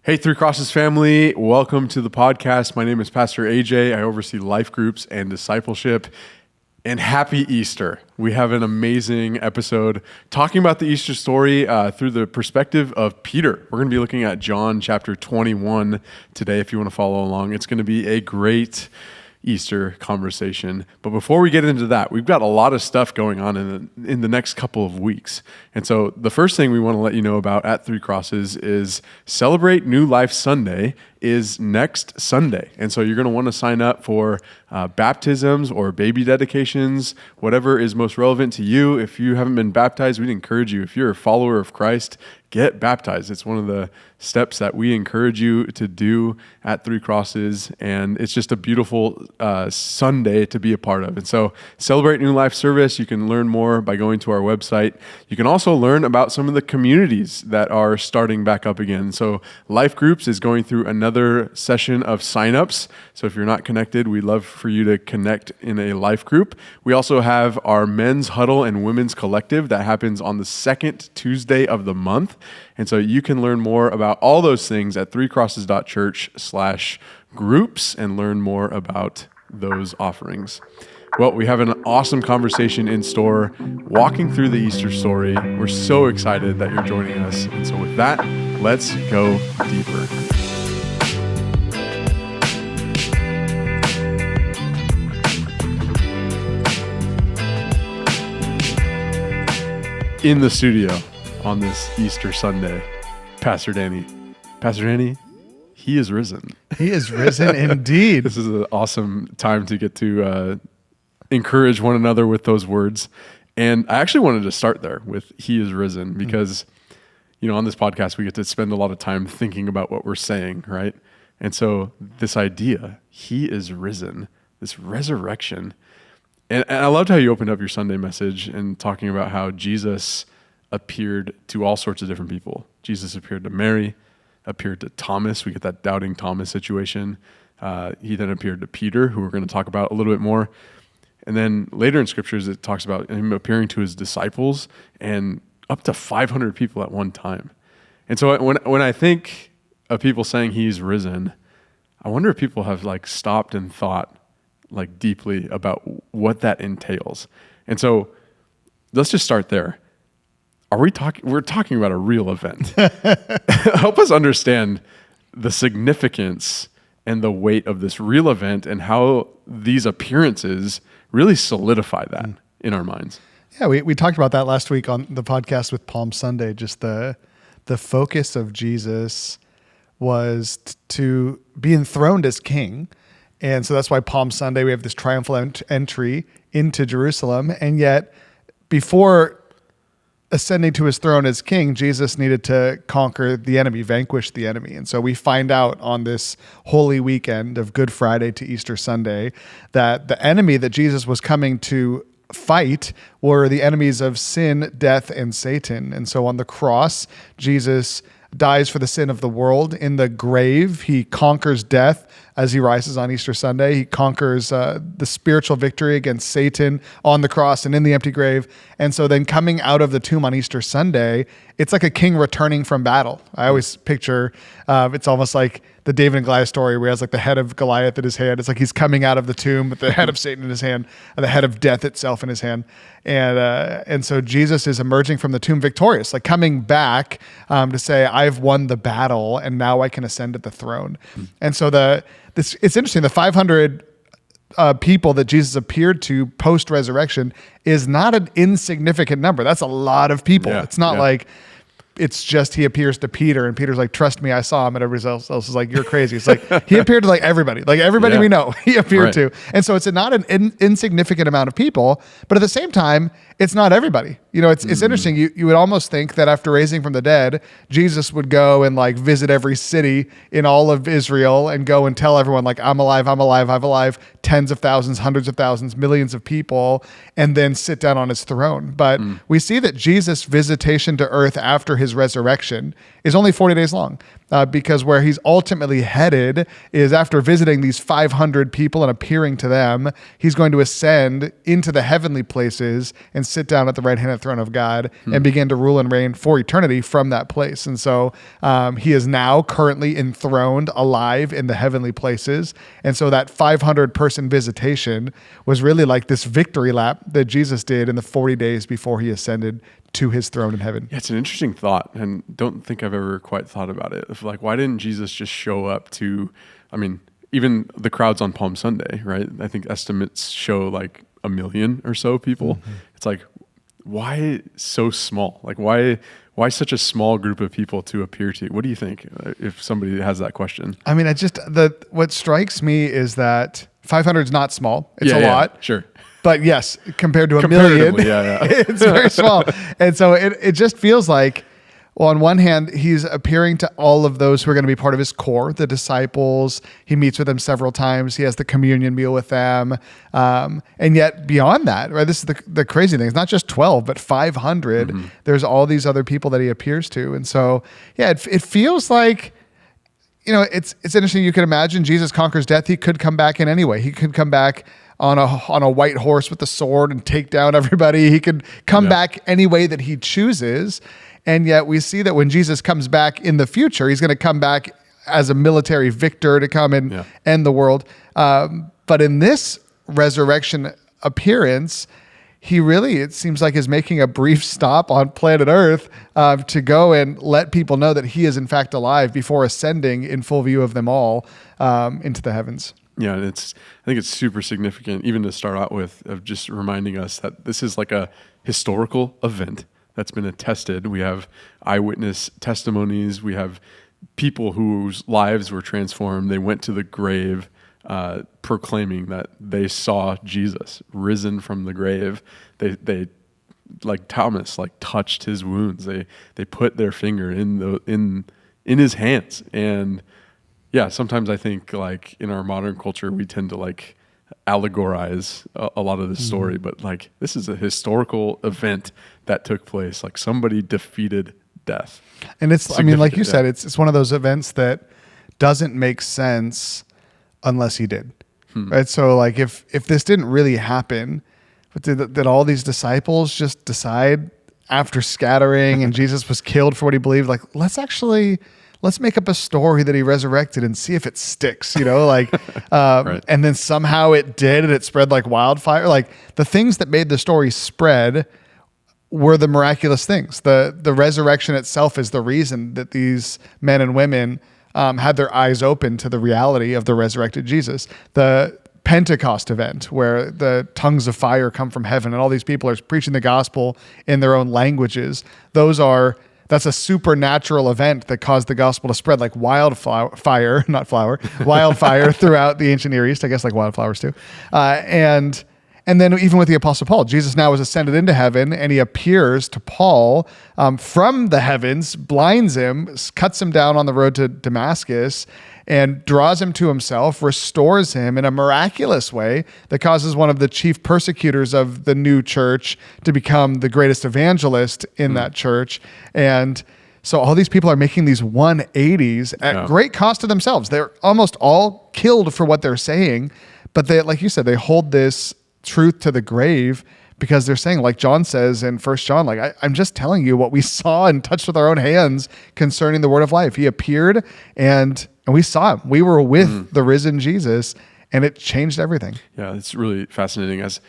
Hey, Three Crosses family, welcome to the podcast. My name is Pastor AJ. I oversee life groups and discipleship. And happy Easter. We have an amazing episode talking about the Easter story through the perspective of Peter. We're going to be looking at John chapter 21 today if you want to follow along. It's going to be a great Easter conversation. But before we get into that, we've got a lot of stuff going on in the next couple of weeks. And so the first thing we want to let you know about at Three Crosses is Celebrate New Life Sunday is next Sunday. And so you're going to want to sign up for baptisms or baby dedications, whatever is most relevant to you. If you haven't been baptized, we'd encourage you, if you're a follower of Christ, get baptized. It's one of the steps that we encourage you to do at Three Crosses, and it's just a beautiful Sunday to be a part of. And so Celebrate New Life service, you can learn more by going to our website. You can also learn about some of the communities that are starting back up again. So Life Groups is going through another session of signups. So if you're not connected, we'd love for you to connect in a life group. We also have our men's huddle and women's collective that happens on the second Tuesday of the month. And so you can learn more about all those things at threecrosses.church/groups and learn more about those offerings. Well, we have an awesome conversation in store, walking through the Easter story. We're so excited that you're joining us. And so with that, let's go deeper. In the studio on this Easter Sunday, Pastor Danny. Pastor Danny, he is risen. He is risen indeed. This is an awesome time to get to encourage one another with those words. And I actually wanted to start there with he is risen because, you know, on this podcast, we get to spend a lot of time thinking about what we're saying, right? And so this idea, he is risen, this resurrection. And I loved how you opened up your Sunday message and talking about how Jesus appeared to all sorts of different people. Jesus appeared to Mary, appeared to Thomas. We get that doubting Thomas situation. He then appeared to Peter, who we're going to talk about a little bit more. And then later in scriptures, it talks about him appearing to his disciples and up to 500 people at one time. And so when I think of people saying he's risen, I wonder if people have like stopped and thought like deeply about what that entails. And so let's just start there. We're talking about a real event. Help us understand the significance and the weight of this real event and how these appearances really solidify that in our minds. Yeah, we talked about that last week on the podcast with Palm Sunday. Just the focus of Jesus was to be enthroned as king. And so that's why Palm Sunday, we have this triumphal entry into Jerusalem. And yet, before ascending to his throne as king, Jesus needed to conquer the enemy, vanquish the enemy. And so we find out on this holy weekend of Good Friday to Easter Sunday that the enemy that Jesus was coming to fight were the enemies of sin, death, and Satan. And so on the cross, Jesus dies for the sin of the world. In the grave, he conquers death as he rises on Easter Sunday. He conquers the spiritual victory against Satan on the cross and in the empty grave. And so then coming out of the tomb on Easter Sunday, it's like a king returning from battle. I always picture, it's almost like the David and Goliath story where he has like the head of Goliath in his hand. It's like he's coming out of the tomb with the head of Satan in his hand and the head of death itself in his hand. And so Jesus is emerging from the tomb victorious, like coming back to say, I've won the battle and now I can ascend at the throne. And so it's interesting. The 500 people that Jesus appeared to post-resurrection is not an insignificant number. That's a lot of people. Yeah, it's not like it's just he appears to Peter and Peter's like, trust me, I saw him, and everybody else is like, you're crazy. It's like he appeared to like everybody we know he appeared to. And so it's not an insignificant amount of people, but at the same time, it's not everybody. You know, it's interesting. You would almost think that after raising from the dead, Jesus would go and like visit every city in all of Israel and go and tell everyone like, I'm alive, I'm alive, I'm alive, tens of thousands, hundreds of thousands, millions of people, and then sit down on his throne. But we see that Jesus' visitation to earth after his resurrection is only 40 days long. because where he's ultimately headed is after visiting these 500 people and appearing to them, he's going to ascend into the heavenly places and sit down at the right hand of the throne of God and begin to rule and reign for eternity from that place. And so he is now currently enthroned alive in the heavenly places. And so that 500 person visitation was really like this victory lap that Jesus did in the 40 days before he ascended to his throne in heaven. Yeah, it's an interesting thought, and don't think I've ever quite thought about it. If, like, why didn't Jesus just show up to, I mean, even the crowds on Palm Sunday, right? I think estimates show like 1 million or so people. It's like, why so small? Like, why such a small group of people to appear to? What do you think if somebody has that question? I mean, what strikes me is that 500 is not small. It's a lot. Sure. But yes, compared to 1 million, it's very small. And so it just feels like, well, on one hand, he's appearing to all of those who are going to be part of his core, the disciples. He meets with them several times. He has the communion meal with them. And yet beyond that, right, this is the crazy thing. It's not just 12, but 500. There's all these other people that he appears to. And so, yeah, it feels like, it's interesting. You could imagine Jesus conquers death. He could come back in any way. He could come back on a white horse with a sword and take down everybody. He could come back any way that he chooses. And yet we see that when Jesus comes back in the future, he's going to come back as a military victor to come and end the world. But in this resurrection appearance, he really, it seems like, is making a brief stop on planet Earth to go and let people know that he is in fact alive before ascending in full view of them all into the heavens. Yeah, and I think it's super significant, even to start out with, of just reminding us that this is like a historical event that's been attested. We have eyewitness testimonies. We have people whose lives were transformed. They went to the grave proclaiming that they saw Jesus risen from the grave. They like Thomas, like touched his wounds. They put their finger in his hands. And yeah, sometimes I think like in our modern culture, we tend to like allegorize a lot of the story, but like this is a historical event that took place. Like somebody defeated death. And it's, I mean, like you said, it's one of those events that doesn't make sense unless he did. Right. So like if this didn't really happen, but did all these disciples just decide after scattering and Jesus was killed for what he believed, like, let's make up a story that he resurrected and see if it sticks, right. And then somehow it did, and it spread like wildfire. Like the things that made the story spread were the miraculous things. The resurrection itself is the reason that these men and women had their eyes open to the reality of the resurrected Jesus. The Pentecost event where the tongues of fire come from heaven and all these people are preaching the gospel in their own languages. That's a supernatural event that caused the gospel to spread like wildfire throughout the ancient Near East, I guess, like wildflowers too. And then even with the Apostle Paul, Jesus now is ascended into heaven, and he appears to Paul from the heavens, blinds him, cuts him down on the road to Damascus, and draws him to himself, restores him in a miraculous way that causes one of the chief persecutors of the new church to become the greatest evangelist in that church. And so all these people are making these 180s at great cost to themselves. They're almost all killed for what they're saying, but they, like you said, they hold this truth to the grave because they're saying, like John says in 1 John, like, I'm just telling you what we saw and touched with our own hands concerning the word of life. He appeared and we saw him. We were with the risen Jesus, and it changed everything. Yeah, it's really fascinating. As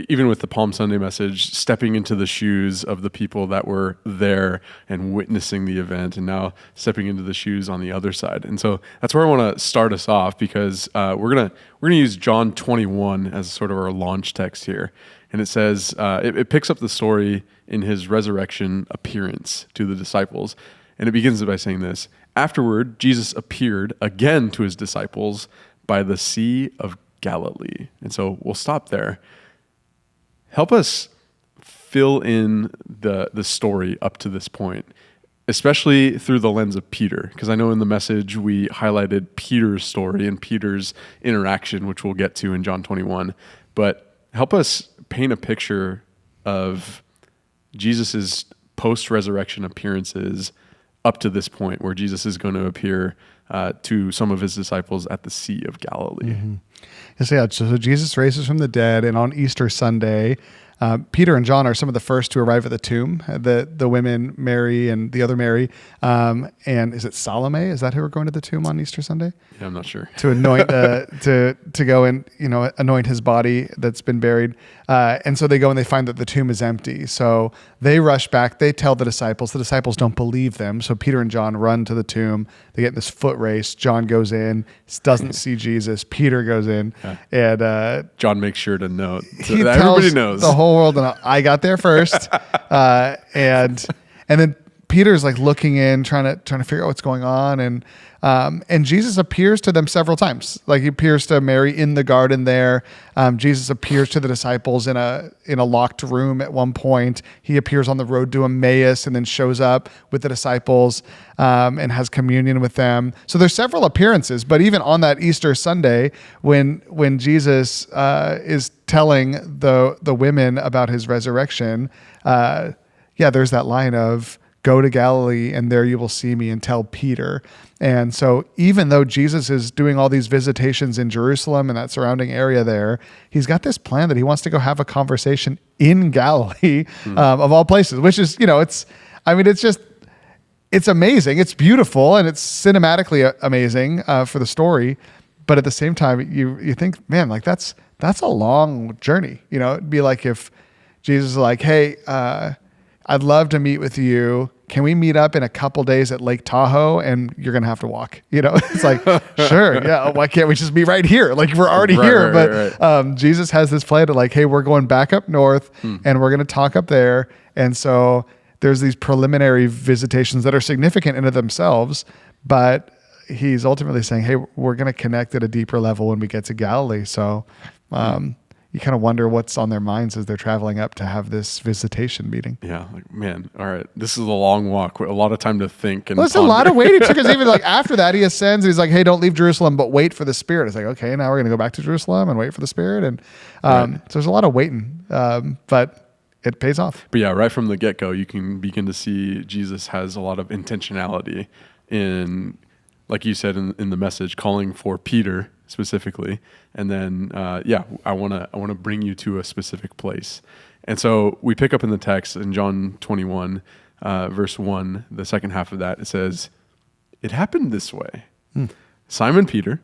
even with the Palm Sunday message, stepping into the shoes of the people that were there and witnessing the event, and now stepping into the shoes on the other side. And so that's where I want to start us off, because we're gonna use John 21 as sort of our launch text here. And it says, it picks up the story in his resurrection appearance to the disciples. And it begins by saying this: afterward, Jesus appeared again to his disciples by the Sea of Galilee. And so we'll stop there. Help us fill in the story up to this point, especially through the lens of Peter, because I know in the message we highlighted Peter's story and Peter's interaction, which we'll get to in John 21. But help us paint a picture of Jesus's post-resurrection appearances up to this point where Jesus is going to appear to some of his disciples at the Sea of Galilee. So Jesus raises from the dead, and on Easter Sunday, Peter and John are some of the first to arrive at the tomb. The women, Mary and the other Mary, and is it Salome? Is that who are going to the tomb on Easter Sunday? Yeah, I'm not sure. To anoint, to go and anoint his body that's been buried. And so they go and they find that the tomb is empty. So they rush back. They tell the disciples. The disciples don't believe them. So Peter and John run to the tomb. They get in this foot race. John goes in, doesn't see Jesus. Peter goes in, and John makes sure to note so he that tells everybody knows the whole world. And I got there first, and then Peter's like looking in, trying to figure out what's going on, and Jesus appears to them several times. Like he appears to Mary in the garden there. Jesus appears to the disciples in a locked room at one point. He appears on the road to Emmaus and then shows up with the disciples and has communion with them. So there's several appearances, but even on that Easter Sunday, when Jesus is telling the women about his resurrection, there's that line of, "Go to Galilee and there you will see me," and tell Peter. And so even though Jesus is doing all these visitations in Jerusalem and that surrounding area there, he's got this plan that he wants to go have a conversation in Galilee, of all places, which is, it's amazing. It's beautiful and it's cinematically amazing for the story. But at the same time, you think, man, like that's a long journey. It'd be like if Jesus is like, "Hey, I'd love to meet with you. Can we meet up in a couple days at Lake Tahoe? And you're going to have to walk." It's like, sure. Yeah. Why can't we just be right here? Like we're already here. But Jesus has this plan to like, hey, we're going back up north and we're going to talk up there. And so there's these preliminary visitations that are significant in of themselves, but he's ultimately saying, hey, we're going to connect at a deeper level when we get to Galilee. So, you kind of wonder what's on their minds as they're traveling up to have this visitation meeting. Yeah, like, man, all right, this is a long walk. A lot of time to think. And it's a lot of waiting too, because even like after that, he ascends. And he's like, "Hey, don't leave Jerusalem, but wait for the Spirit." It's like, okay, now we're going to go back to Jerusalem and wait for the Spirit, and so there's a lot of waiting, but it pays off. But yeah, right from the get-go, you can begin to see Jesus has a lot of intentionality in, like you said in the message, calling for Peter specifically, and then I want to bring you to a specific place. And so we pick up in the text in John 21 verse 1, the second half of that. It says, "It happened this way. Simon Peter,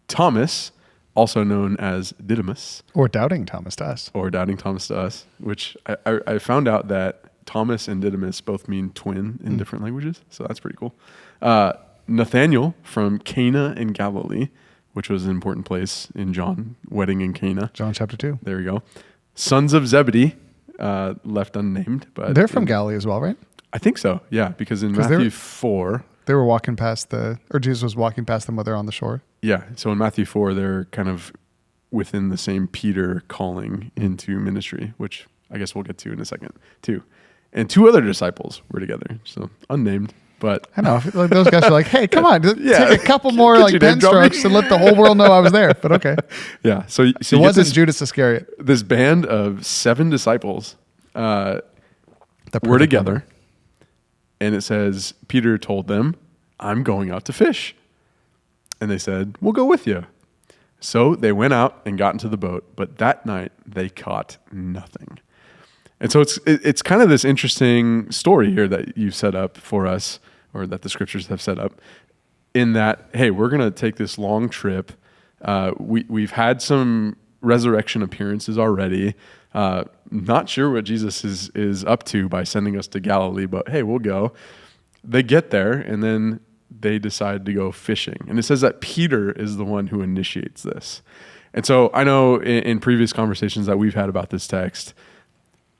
Thomas, also known as Didymus, or Doubting Thomas to us," which I found out that Thomas and Didymus both mean twin in different languages, so that's pretty cool. Nathanael from Cana in Galilee, which was an important place in John, wedding in Cana. John chapter 2. There we go. Sons of Zebedee, left unnamed, but they're from Galilee as well, right? I think so. Yeah, because in Matthew 4, they were walking past Jesus was walking past them while they're on the shore. Yeah. So in Matthew 4, they're kind of within the same Peter calling into ministry, which I guess we'll get to in a second too. And two other disciples were together, so unnamed. But I know like those guys are like, "Hey, come on, take a couple more like pen strokes and let the whole world know I was there." But okay, yeah. So it wasn't Judas Iscariot. This band of 7 disciples were together, and it says Peter told them, "I'm going out to fish," and they said, "We'll go with you." So they went out and got into the boat, but that night they caught nothing. And so it's kind of this interesting story here that you've set up for us, or that the scriptures have set up, in that, hey, we're going to take this long trip. We've had some resurrection appearances already. Not sure what Jesus is up to by sending us to Galilee, but hey, we'll go. They get there, and then they decide to go fishing. And it says that Peter is the one who initiates this. And so I know in previous conversations that we've had about this text,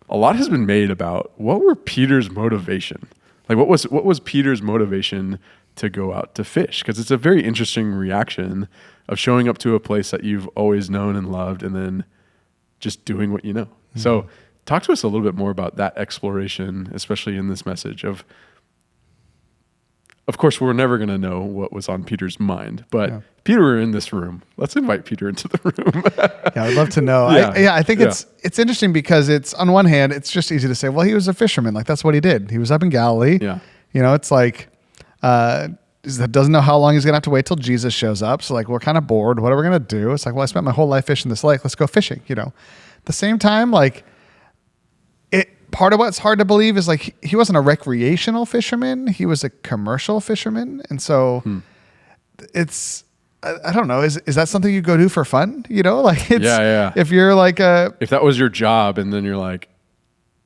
a lot has been made about what were Peter's motivation. Like what was Peter's motivation to go out to fish? Because it's a very interesting reaction of showing up to a place that you've always known and loved and then just doing what you know. Mm-hmm. So talk to us a little bit more about that exploration, especially in this message of course, we're never going to know what was on Peter's mind, but Peter, we're in this room. Let's invite Peter into the room. Yeah, I'd love to know. I think it's interesting because it's, on one hand, it's just easy to say, well, he was a fisherman. Like that's what he did. He was up in Galilee. Yeah. It's like, doesn't know how long he's going to have to wait till Jesus shows up. So like, we're kind of bored. What are we going to do? It's like, well, I spent my whole life fishing this lake. Let's go fishing, At the same time, like part of what's hard to believe is like, he wasn't a recreational fisherman. He was a commercial fisherman. And so it's, I don't know. Is that something you go do for fun? Like if you're like if that was your job and then you're like,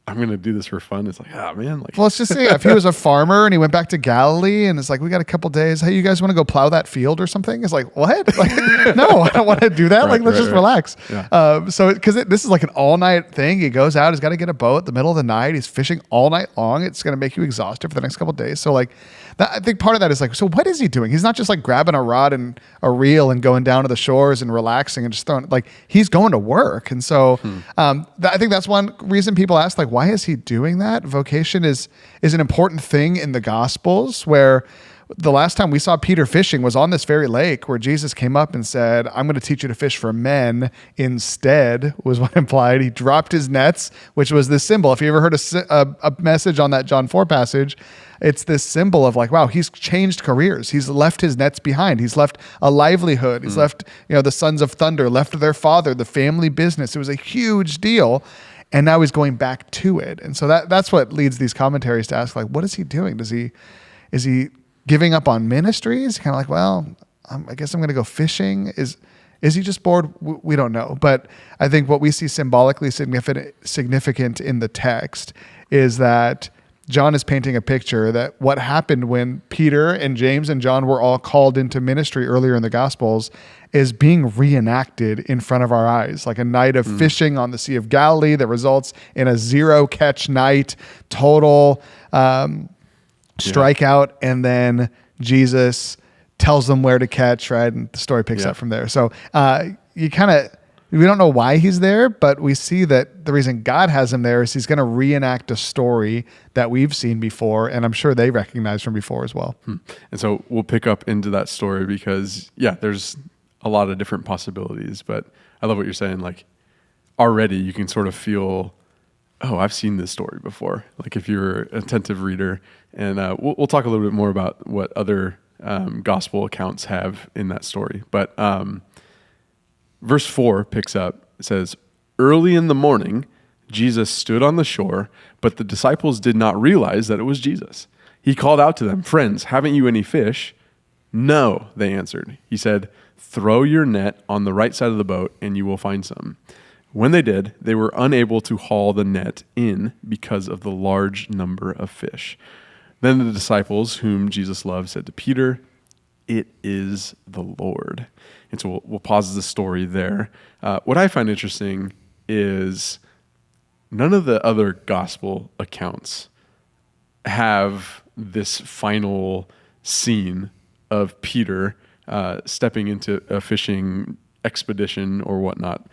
I'm going to do this for fun. It's like, man. Like, well, let's just say if he was a farmer and he went back to Galilee and it's like, we got a couple days. Hey, you guys want to go plow that field or something? It's like, what? Like, no, I don't want to do that. Let's just relax. Yeah. This is like an all night thing. He goes out, he's got to get a boat in the middle of the night. He's fishing all night long. It's going to make you exhausted for the next couple of days. So like, I think part of that is like, so what is he doing? He's not just like grabbing a rod and a reel and going down to the shores and relaxing and just throwing, like he's going to work. And so I think that's one reason people ask, like, why is he doing that? Vocation is an important thing in the Gospels, where the last time we saw Peter fishing was on this very lake where Jesus came up and said, I'm going to teach you to fish for men instead, was what implied. He dropped his nets, which was this symbol. If you ever heard a message on that John 4 passage, it's this symbol of like, wow, he's changed careers. He's left his nets behind. He's left a livelihood. He's left, the sons of thunder, left their father, the family business. It was a huge deal. And now he's going back to it. And so that's what leads these commentaries to ask, like, what is he doing? Is he giving up on ministries? Kind of like, well, I guess I'm going to go fishing. Is he just bored? We don't know. But I think what we see symbolically significant in the text is that John is painting a picture that what happened when Peter and James and John were all called into ministry earlier in the Gospels is being reenacted in front of our eyes, like a night of fishing on the Sea of Galilee that results in a 0 catch night, total strikeout, and then Jesus tells them where to catch, right? And the story picks up from there. So we don't know why he's there, but we see that the reason God has him there is he's going to reenact a story that we've seen before, and I'm sure they recognize from before as well. And so we'll pick up into that story because, there's a lot of different possibilities, but I love what you're saying. Like, already you can sort of feel, oh, I've seen this story before. Like if you're an attentive reader, and we'll talk a little bit more about what other gospel accounts have in that story. But verse 4 picks up, it says, early in the morning, Jesus stood on the shore, but the disciples did not realize that it was Jesus. He called out to them, friends, haven't you any fish? No, they answered. He said, throw your net on the right side of the boat and you will find some. When they did, they were unable to haul the net in because of the large number of fish. Then the disciples whom Jesus loved said to Peter, it is the Lord. And so we'll pause the story there. What I find interesting is none of the other gospel accounts have this final scene of Peter stepping into a fishing expedition or whatnot.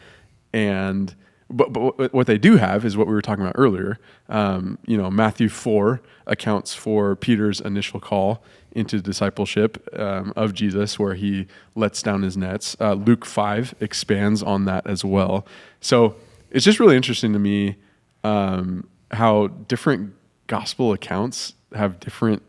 But what they do have is what we were talking about earlier. Matthew 4 accounts for Peter's initial call into discipleship of Jesus, where he lets down his nets. Luke 5 expands on that as well. So it's just really interesting to me how different gospel accounts have different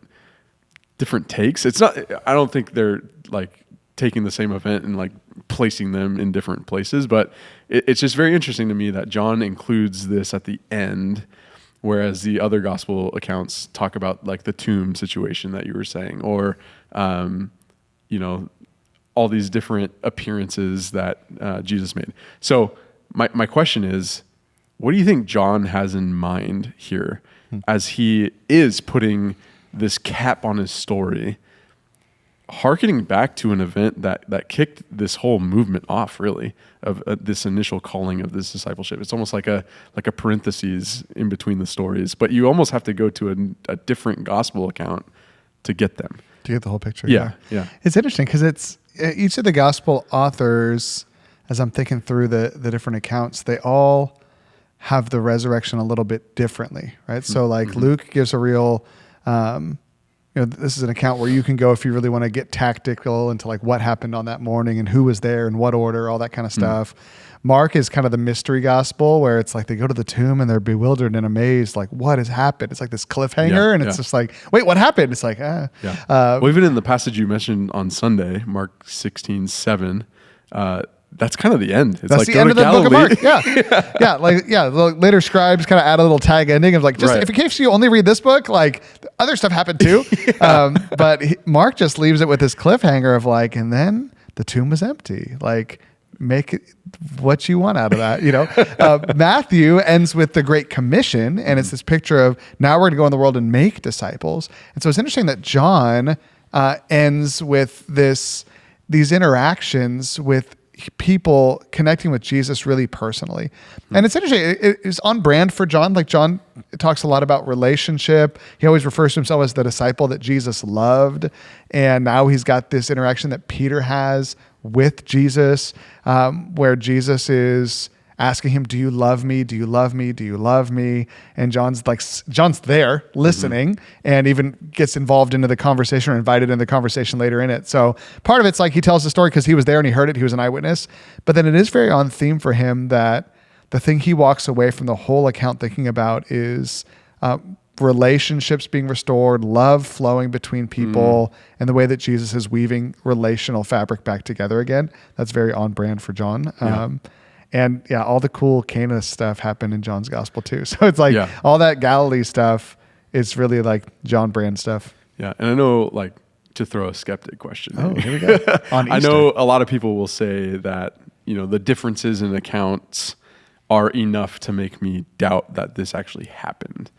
takes. It's not. I don't think they're like taking the same event and like placing them in different places, but it's just very interesting to me that John includes this at the end, whereas the other gospel accounts talk about like the tomb situation that you were saying, or all these different appearances that Jesus made. So my question is, what do you think John has in mind here as he is putting this cap on his story, hearkening back to an event that kicked this whole movement off, really, of this initial calling of this discipleship? It's almost like a parentheses in between the stories, but you almost have to go to a different gospel account to get them. To get the whole picture. Yeah. It's interesting because it's each of the gospel authors, as I'm thinking through the different accounts, they all have the resurrection a little bit differently, right? So like Luke gives a real this is an account where you can go if you really want to get tactical into like what happened on that morning and who was there and what order, all that kind of stuff. Mark is kind of the mystery gospel where it's like they go to the tomb and they're bewildered and amazed, like what has happened? It's like this cliffhanger, and it's just like, wait, what happened? It's like, well, even in the passage you mentioned on Sunday, Mark 16:7, that's kind of the end. It's that's like the go end to of the Galilee. book of Mark. The later scribes kind of add a little tag ending of like, just if in case you only read this book, like other stuff happened too. But Mark just leaves it with this cliffhanger of like, and then the tomb was empty. Like, make it what you want out of that. Matthew ends with the Great Commission, and it's this picture of now we're going to go in the world and make disciples. And so it's interesting that John ends with these interactions with people connecting with Jesus really personally. And it's interesting. It's on brand for John. Like John talks a lot about relationship. He always refers to himself as the disciple that Jesus loved. And now he's got this interaction that Peter has with Jesus, where Jesus is asking him, do you love me? Do you love me? Do you love me? And John's there listening and even gets involved into the conversation or invited into the conversation later in it. So part of it's like he tells the story because he was there and he heard it. He was an eyewitness. But then it is very on theme for him that the thing he walks away from the whole account thinking about is relationships being restored, love flowing between people, and the way that Jesus is weaving relational fabric back together again. That's very on brand for John. And all the cool Cana stuff happened in John's gospel too. So it's like all that Galilee stuff is really like John brand stuff. Yeah. And I know, like, to throw a skeptic question. Oh, here we go. On Easter. I know a lot of people will say that, the differences in accounts are enough to make me doubt that this actually happened.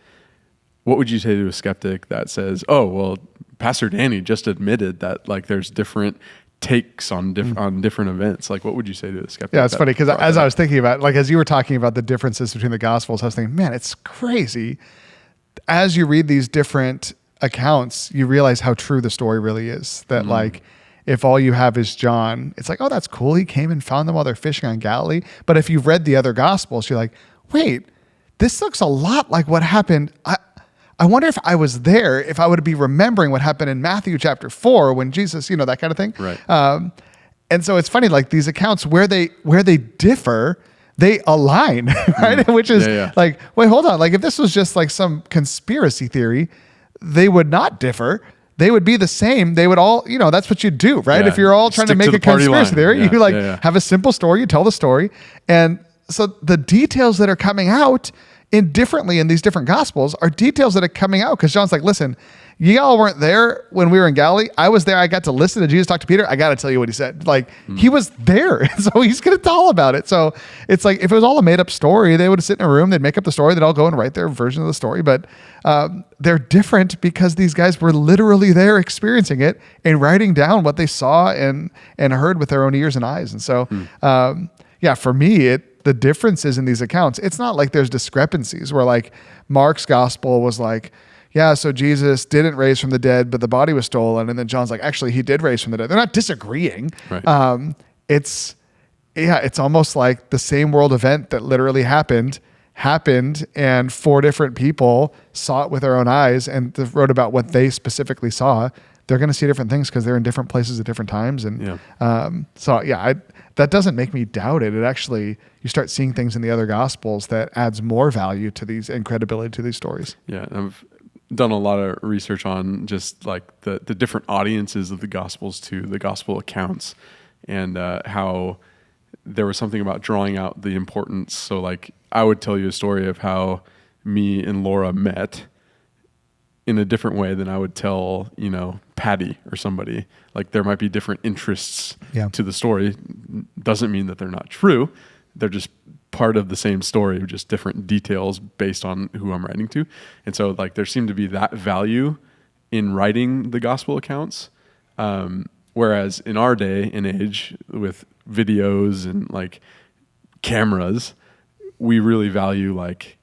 What would you say to a skeptic that says, oh, well, Pastor Danny just admitted that like there's different takes on different events? Like, what would you say to a skeptic? Yeah, it's funny because as I was thinking about, like, as you were talking about the differences between the Gospels, I was thinking, man, it's crazy. As you read these different accounts, you realize how true the story really is. That like, if all you have is John, it's like, oh, that's cool. He came and found them while they're fishing on Galilee. But if you've read the other Gospels, you're like, wait, this looks a lot like what happened. I wonder if I was there, if I would be remembering what happened in Matthew chapter 4 when Jesus, that kind of thing. Right. And so it's funny, like these accounts where they differ, they align, right? Which is like, wait, hold on. Like if this was just like some conspiracy theory, they would not differ. They would be the same. They would all, that's what you do, right? Yeah. If you're all trying to make a conspiracy theory, you have a simple story, you tell the story. And so the details that are coming out indifferently in these different Gospels are details that are coming out because John's like, listen, y'all weren't there when we were in Galilee. I was there. I got to listen to Jesus talk to Peter. I got to tell you what he said. Like he was there. So he's going to tell all about it. So it's like, if it was all a made up story, they would sit in a room, they'd make up the story. They'd all go and write their version of the story. But they're different because these guys were literally there experiencing it and writing down what they saw and heard with their own ears and eyes. And so, for me, the differences in these accounts, it's not like there's discrepancies where like Mark's gospel was like, so Jesus didn't raise from the dead, but the body was stolen. And then John's like, actually, he did raise from the dead. They're not disagreeing. Right. It's almost like the same world event that literally happened, and 4 different people saw it with their own eyes and wrote about what they specifically saw. They're going to see different things because they're in different places at different times. And that doesn't make me doubt it. It actually, you start seeing things in the other Gospels that adds more value to these and credibility to these stories. Yeah, I've done a lot of research on just like the different audiences of the Gospels to the Gospel accounts, and how there was something about drawing out the importance. So like I would tell you a story of how me and Laura met in a different way than I would tell, Patty or somebody. Like there might be different interests to the story. Doesn't mean that they're not true. They're just part of the same story, just different details based on who I'm writing to. And so like there seemed to be that value in writing the gospel accounts. Whereas in our day and age with videos and like cameras, we really value like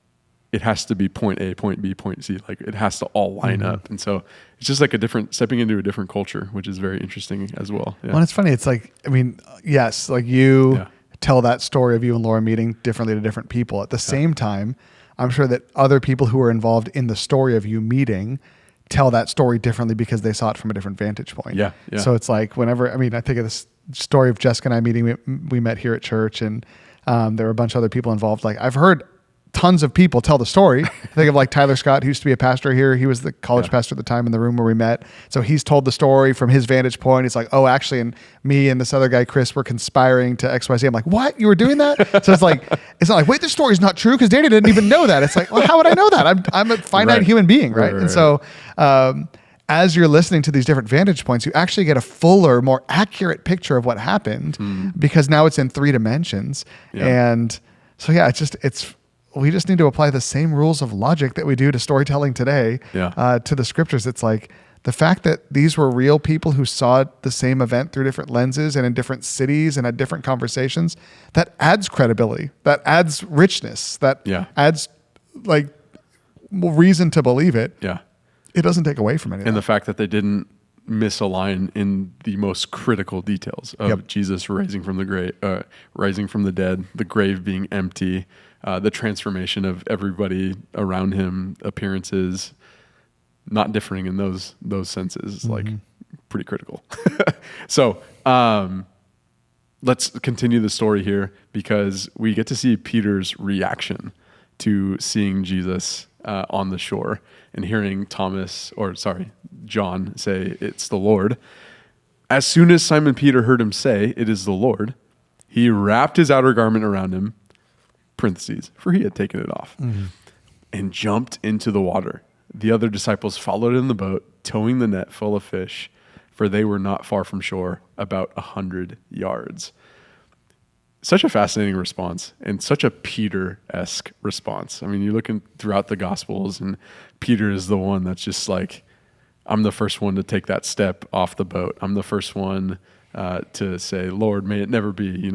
it has to be point A, point B, point C. Like it has to all line up. And so it's just like stepping into a different culture, which is very interesting as well. Yeah. Well, it's funny. It's like, yes, like you tell that story of you and Laura meeting differently to different people. At the same time, I'm sure that other people who are involved in the story of you meeting tell that story differently because they saw it from a different vantage point. Yeah. So it's like whenever, I mean, I think of this story of Jessica and I meeting, we met here at church, and there were a bunch of other people involved. Like I've heard tons of people tell the story. I think of like Tyler Scott, who used to be a pastor here. He was the college pastor at the time in the room where we met. So he's told the story from his vantage point. He's like, oh, actually, and me and this other guy, Chris, were conspiring to XYZ. I'm like, what? You were doing that? So it's like, it's not like, wait, this story's not true because Danny didn't even know that. It's like, well, how would I know that? I'm a finite human being, right? And so as you're listening to these different vantage points, you actually get a fuller, more accurate picture of what happened because now it's in 3 dimensions. And so, we just need to apply the same rules of logic that we do to storytelling today to the scriptures. It's like the fact that these were real people who saw the same event through different lenses and in different cities and had different conversations, that adds credibility, that adds richness, that adds like reason to believe it. Yeah. It doesn't take away from anything. And the fact that they didn't misalign in the most critical details of Jesus rising from the dead, the grave being empty, the transformation of everybody around him, appearances, not differing in those senses, is like pretty critical. So let's continue the story here because we get to see Peter's reaction to seeing Jesus on the shore and hearing John say, "It's the Lord." As soon as Simon Peter heard him say, "It is the Lord," he wrapped his outer garment around him, parentheses, for he had taken it off, and jumped into the water. The other disciples followed in the boat, towing the net full of fish, for they were not far from shore, about 100 yards. Such a fascinating response and such a Peter-esque response. I mean, you're looking throughout the Gospels and Peter is the one that's just like, I'm the first one to take that step off the boat. I'm the first one to say, Lord, may it never be,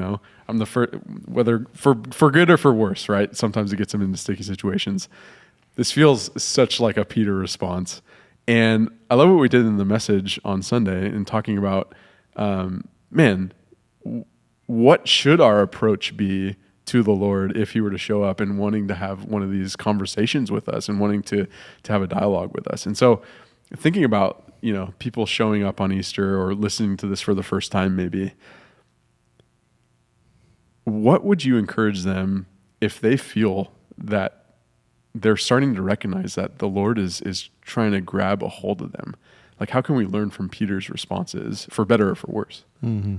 I'm the first, whether for good or for worse, right? Sometimes it gets them into sticky situations. This feels such like a Peter response. And I love what we did in the message on Sunday in talking about, what should our approach be to the Lord if he were to show up and wanting to have one of these conversations with us and wanting to have a dialogue with us. And so thinking about, people showing up on Easter or listening to this for the first time, maybe, what would you encourage them if they feel that they're starting to recognize that the Lord is trying to grab a hold of them? Like, how can we learn from Peter's responses, for better or for worse? Mm-hmm.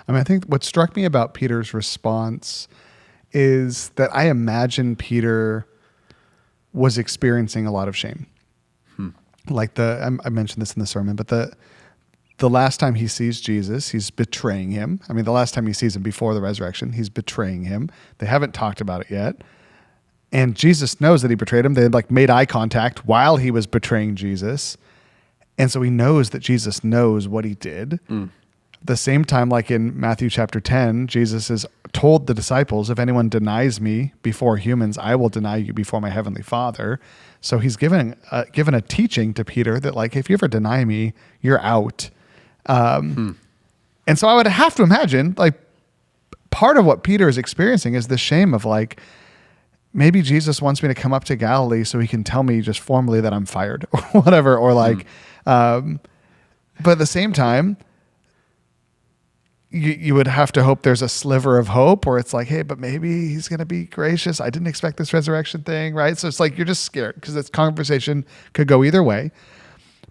I mean, I think what struck me about Peter's response is that I imagine Peter was experiencing a lot of shame. Like I mentioned this in the sermon, but the last time he sees Jesus, he's betraying him. I mean, the last time he sees him before the resurrection, he's betraying him. They haven't talked about it yet. And Jesus knows that he betrayed him. They had made eye contact while he was betraying Jesus. And so he knows that Jesus knows what he did. The same time, like in Matthew chapter 10, Jesus has told the disciples, if anyone denies me before humans, I will deny you before my heavenly Father. So he's given a teaching to Peter that, like, if you ever deny me, you're out. And so I would have to imagine, like, part of what Peter is experiencing is the shame of, like, maybe Jesus wants me to come up to Galilee so he can tell me just formally that I'm fired or whatever, or like, but at the same time, you would have to hope there's a sliver of hope where it's like, hey, but maybe he's going to be gracious. I didn't expect this resurrection thing, right? So it's like, you're just scared because this conversation could go either way.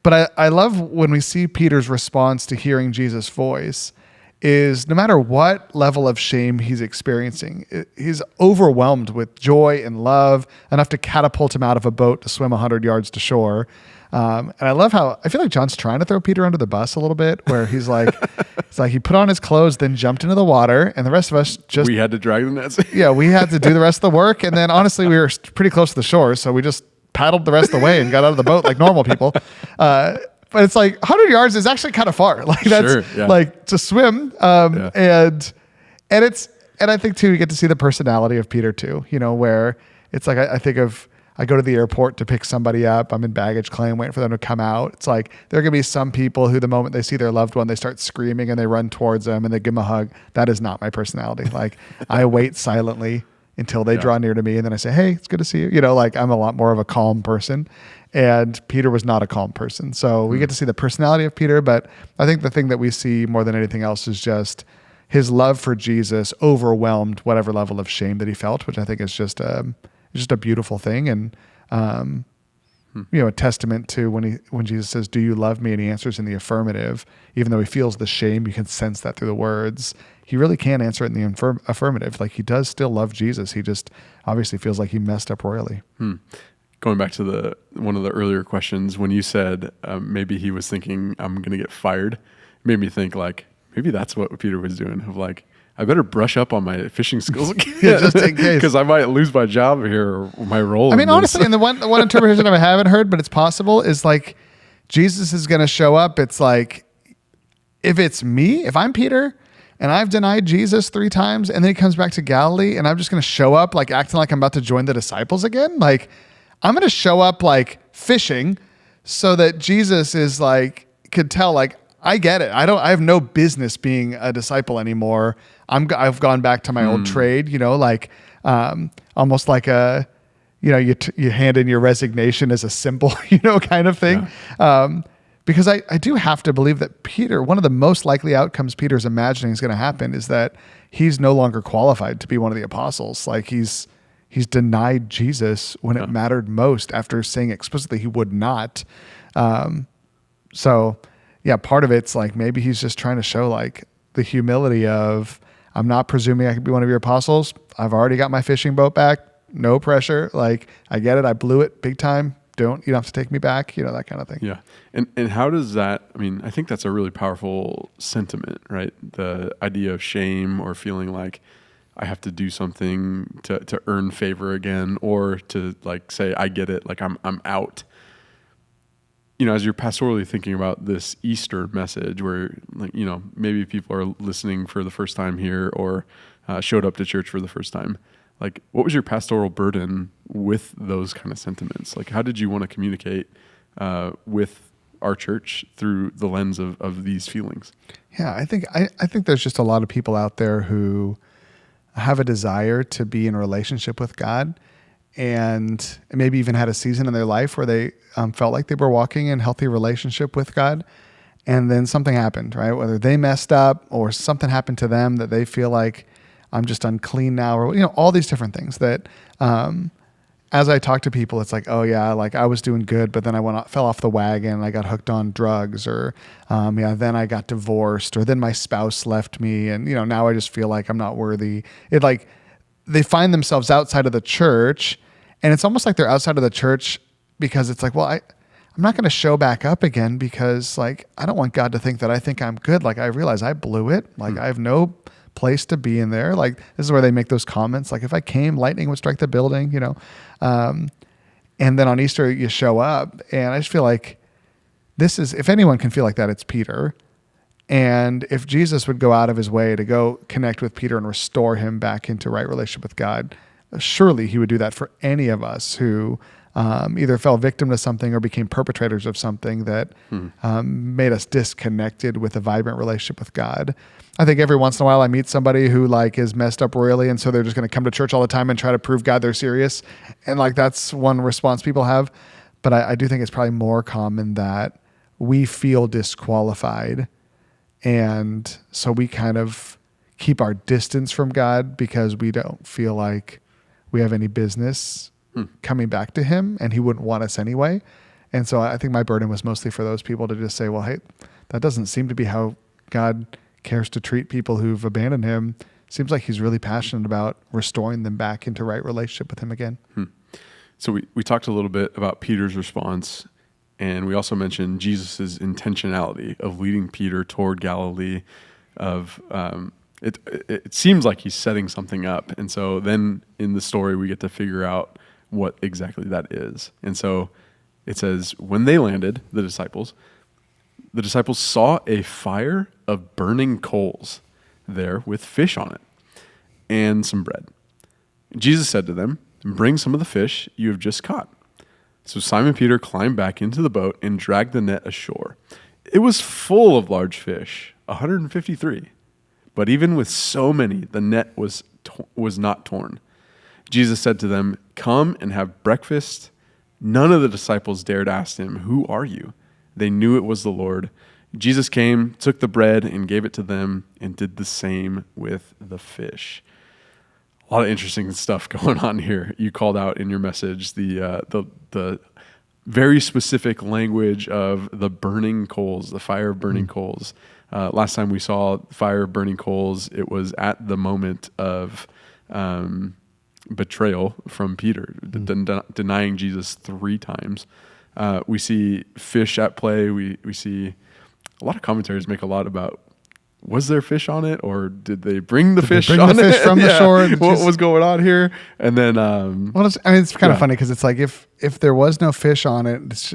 But I love when we see Peter's response to hearing Jesus' voice is no matter what level of shame he's experiencing, he's overwhelmed with joy and love enough to catapult him out of a boat to swim 100 yards to shore. And I love how I feel like John's trying to throw Peter under the bus a little bit, where he's like, it's like he put on his clothes, then jumped into the water, and the rest of us we had to drag the nets. We had to do the rest of the work. And then honestly, we were pretty close to the shore, so we just paddled the rest of the way and got out of the boat like normal people. But it's like 100 yards is actually kind of far. Like that's like to swim. And I think too, you get to see the personality of Peter too, where it's like, I think of, I go to the airport to pick somebody up. I'm in baggage claim, waiting for them to come out. It's like, there are going to be some people who the moment they see their loved one, they start screaming and they run towards them and they give them a hug. That is not my personality. Like I wait silently until they draw near to me. And then I say, hey, it's good to see you. You know, like I'm a lot more of a calm person. And Peter was not a calm person. So we get to see the personality of Peter. But I think the thing that we see more than anything else is just his love for Jesus overwhelmed whatever level of shame that he felt, which I think is just a beautiful thing. And, you know, a testament to when Jesus says, do you love me? And he answers in the affirmative, even though he feels the shame, you can sense that through the words. He really can answer it in the affirmative. Like he does still love Jesus. He just obviously feels like he messed up royally. Going back to one of the earlier questions, when you said maybe he was thinking I'm going to get fired, it made me think like maybe that's what Peter was doing, of like, I better brush up on my fishing skills again, just in case, because I might lose my job here or my role. I mean, honestly, and the one interpretation I haven't heard, but it's possible, is like Jesus is going to show up. It's like, if it's me, if I'm Peter and I've denied Jesus 3 times and then he comes back to Galilee and I'm just going to show up like acting like I'm about to join the disciples again, like I'm going to show up like fishing so that Jesus is like, could tell like, I get it. I have no business being a disciple anymore. I've gone back to my old trade, you know, like almost like a, you know, you hand in your resignation as a symbol, you know, kind of thing. Yeah. Because I do have to believe that Peter, one of the most likely outcomes Peter's imagining is going to happen is that he's no longer qualified to be one of the apostles. Like he's denied Jesus when it mattered most after saying explicitly he would not. So yeah, part of it's like maybe he's just trying to show like the humility of, I'm not presuming I could be one of your apostles. I've already got my fishing boat back. No pressure. Like I get it. I blew it big time. You don't have to take me back. You know, that kind of thing. Yeah. And how does that, I mean, I think that's a really powerful sentiment, right? The idea of shame or feeling like I have to do something to earn favor again, or to like say, I get it. Like I'm out. You know, as you're pastorally thinking about this Easter message where, like, you know, maybe people are listening for the first time here or showed up to church for the first time, like, what was your pastoral burden with those kind of sentiments? Like, how did you want to communicate with our church through the lens of these feelings? Yeah, I think there's just a lot of people out there who have a desire to be in a relationship with God, and maybe even had a season in their life where they felt like they were walking in healthy relationship with God, and then something happened, right? Whether they messed up or something happened to them that they feel like I'm just unclean now, or, you know, all these different things that, as I talk to people, it's like, oh yeah, like I was doing good, but then I fell off the wagon. I got hooked on drugs, or, then I got divorced, or then my spouse left me. And, you know, now I just feel like I'm not worthy. It like, they find themselves outside of the church, and it's almost like they're outside of the church because it's like, well, I'm not going to show back up again because like, I don't want God to think that I think I'm good. Like I realize I blew it. Like I have no place to be in there. Like this is where they make those comments. Like if I came, lightning would strike the building, you know? And then on Easter you show up, and I just feel like this is, if anyone can feel like that, it's Peter. And if Jesus would go out of his way to go connect with Peter and restore him back into right relationship with God, surely he would do that for any of us who either fell victim to something or became perpetrators of something that made us disconnected with a vibrant relationship with God. I think every once in a while I meet somebody who like is messed up royally, and so they're just going to come to church all the time and try to prove God they're serious. And like that's one response people have. But I do think it's probably more common that we feel disqualified, and so we kind of keep our distance from God because we don't feel like we have any business coming back to him, and he wouldn't want us anyway. And so I think my burden was mostly for those people to just say, well, hey, that doesn't seem to be how God cares to treat people who've abandoned him. Seems like he's really passionate about restoring them back into right relationship with him again. So we talked a little bit about Peter's response, and we also mentioned Jesus's intentionality of leading Peter toward Galilee. It seems like he's setting something up, and so then in the story we get to figure out what exactly that is. And so it says, when they landed, the disciples saw a fire of burning coals there with fish on it and some bread. Jesus said to them, bring some of the fish you have just caught. So Simon Peter climbed back into the boat and dragged the net ashore. It was full of large fish, 153. But even with so many, the net was not torn. Jesus said to them, "Come and have breakfast." None of the disciples dared ask him, "Who are you?" They knew it was the Lord. Jesus came, took the bread, and gave it to them, and did the same with the fish. A lot of interesting stuff going on here. You called out in your message the very specific language of the burning coals, the fire of burning coals. Last time we saw fire of burning coals, it was at the moment of betrayal from Peter, denying Jesus 3 times. We see fish at play. We see a lot of commentaries make a lot about, was there fish on it, or did they bring the fish from yeah. the shore? What was going on here? And then, it's kind of funny because it's like if there was no fish on it, it's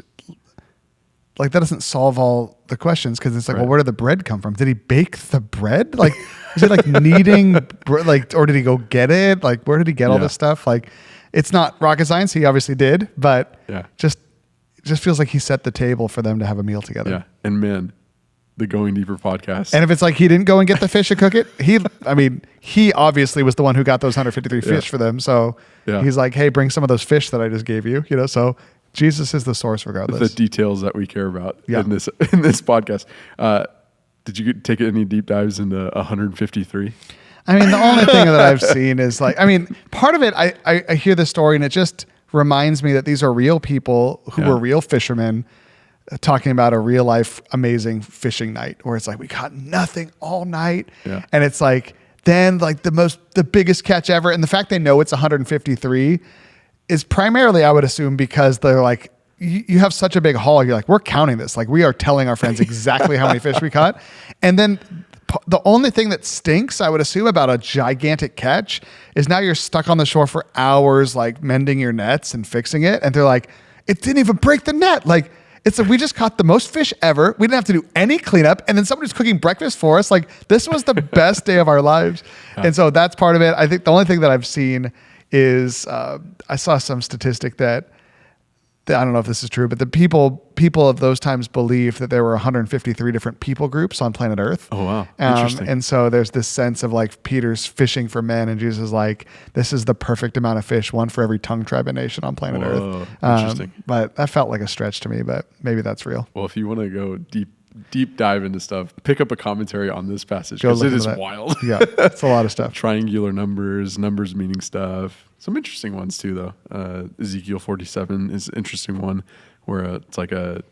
like that doesn't solve all the questions, because it's like, well, where did the bread come from? Did he bake the bread? Like, is it like kneading, or did he go get it? Like, where did he get all this stuff? Like, it's not rocket science. He obviously did, but it just feels like he set the table for them to have a meal together. Yeah, and man, the Going Deeper podcast. And if it's like he didn't go and get the fish and cook it, he obviously was the one who got those 153 fish for them. So he's like, hey, bring some of those fish that I just gave you. So Jesus is the source regardless. The details that we care about in this podcast. Did you take any deep dives into 153? The only thing that I've seen is part of it, I hear the story and it just reminds me that these are real people who were real fishermen talking about a real life amazing fishing night, where it's like, we caught nothing all night. Yeah. And it's like, then like the biggest catch ever. And the fact they know it's 153 is primarily, I would assume, because they're like, you have such a big haul. You're like, we're counting this. Like, we are telling our friends exactly how many fish we caught. And then the only thing that stinks, I would assume, about a gigantic catch is now you're stuck on the shore for hours, like mending your nets and fixing it. And they're like, it didn't even break the net. Like, it's like, we just caught the most fish ever. We didn't have to do any cleanup. And then somebody's cooking breakfast for us. Like, this was the best day of our lives. And so that's part of it. I think the only thing that I've seen is I saw some statistic that I don't know if this is true, but the people of those times believed that there were 153 different people groups on planet Earth. Oh, wow. Interesting. And so there's this sense of like Peter's fishing for men, and Jesus is like, this is the perfect amount of fish, one for every tongue, tribe, and nation on planet Earth. Interesting. But that felt like a stretch to me, but maybe that's real. Well, if you want to go deep dive into stuff, pick up a commentary on this passage, because it is wild. Yeah, it's a lot of stuff. Triangular numbers meaning stuff. Some interesting ones too, though. Ezekiel 47 is an interesting one, where it's like a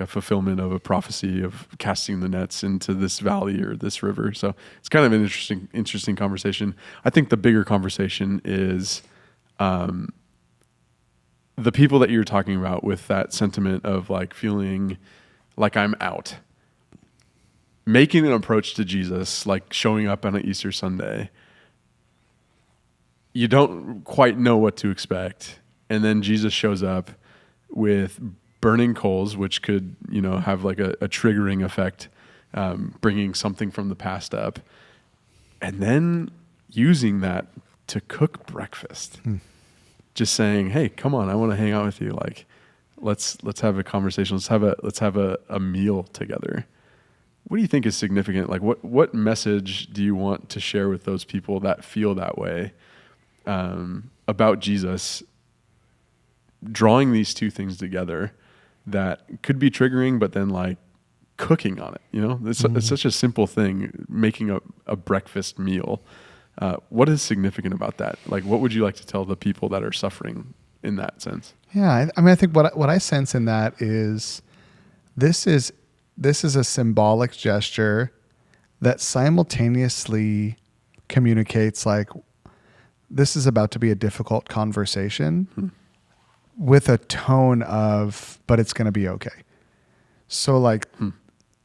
fulfillment of a prophecy of casting the nets into this valley or this river. So it's kind of an interesting conversation. I think the bigger conversation is the people that you're talking about with that sentiment of like feeling like I'm out. Making an approach to Jesus, like showing up on an Easter Sunday, you don't quite know what to expect. And then Jesus shows up with burning coals, which could, have like a triggering effect, bringing something from the past up, and then using that to cook breakfast. Just saying, hey, come on, I want to hang out with you. Like, let's have a conversation. Let's have a meal together. What do you think is significant? Like, what message do you want to share with those people that feel that way about Jesus, drawing these two things together that could be triggering, but then like cooking on it? It's such a simple thing, making a breakfast meal. What is significant about that? Like, what would you like to tell the people that are suffering in that sense? Yeah, I think what I sense in that is this is a symbolic gesture that simultaneously communicates like, this is about to be a difficult conversation with a tone of, but it's going to be okay. So like,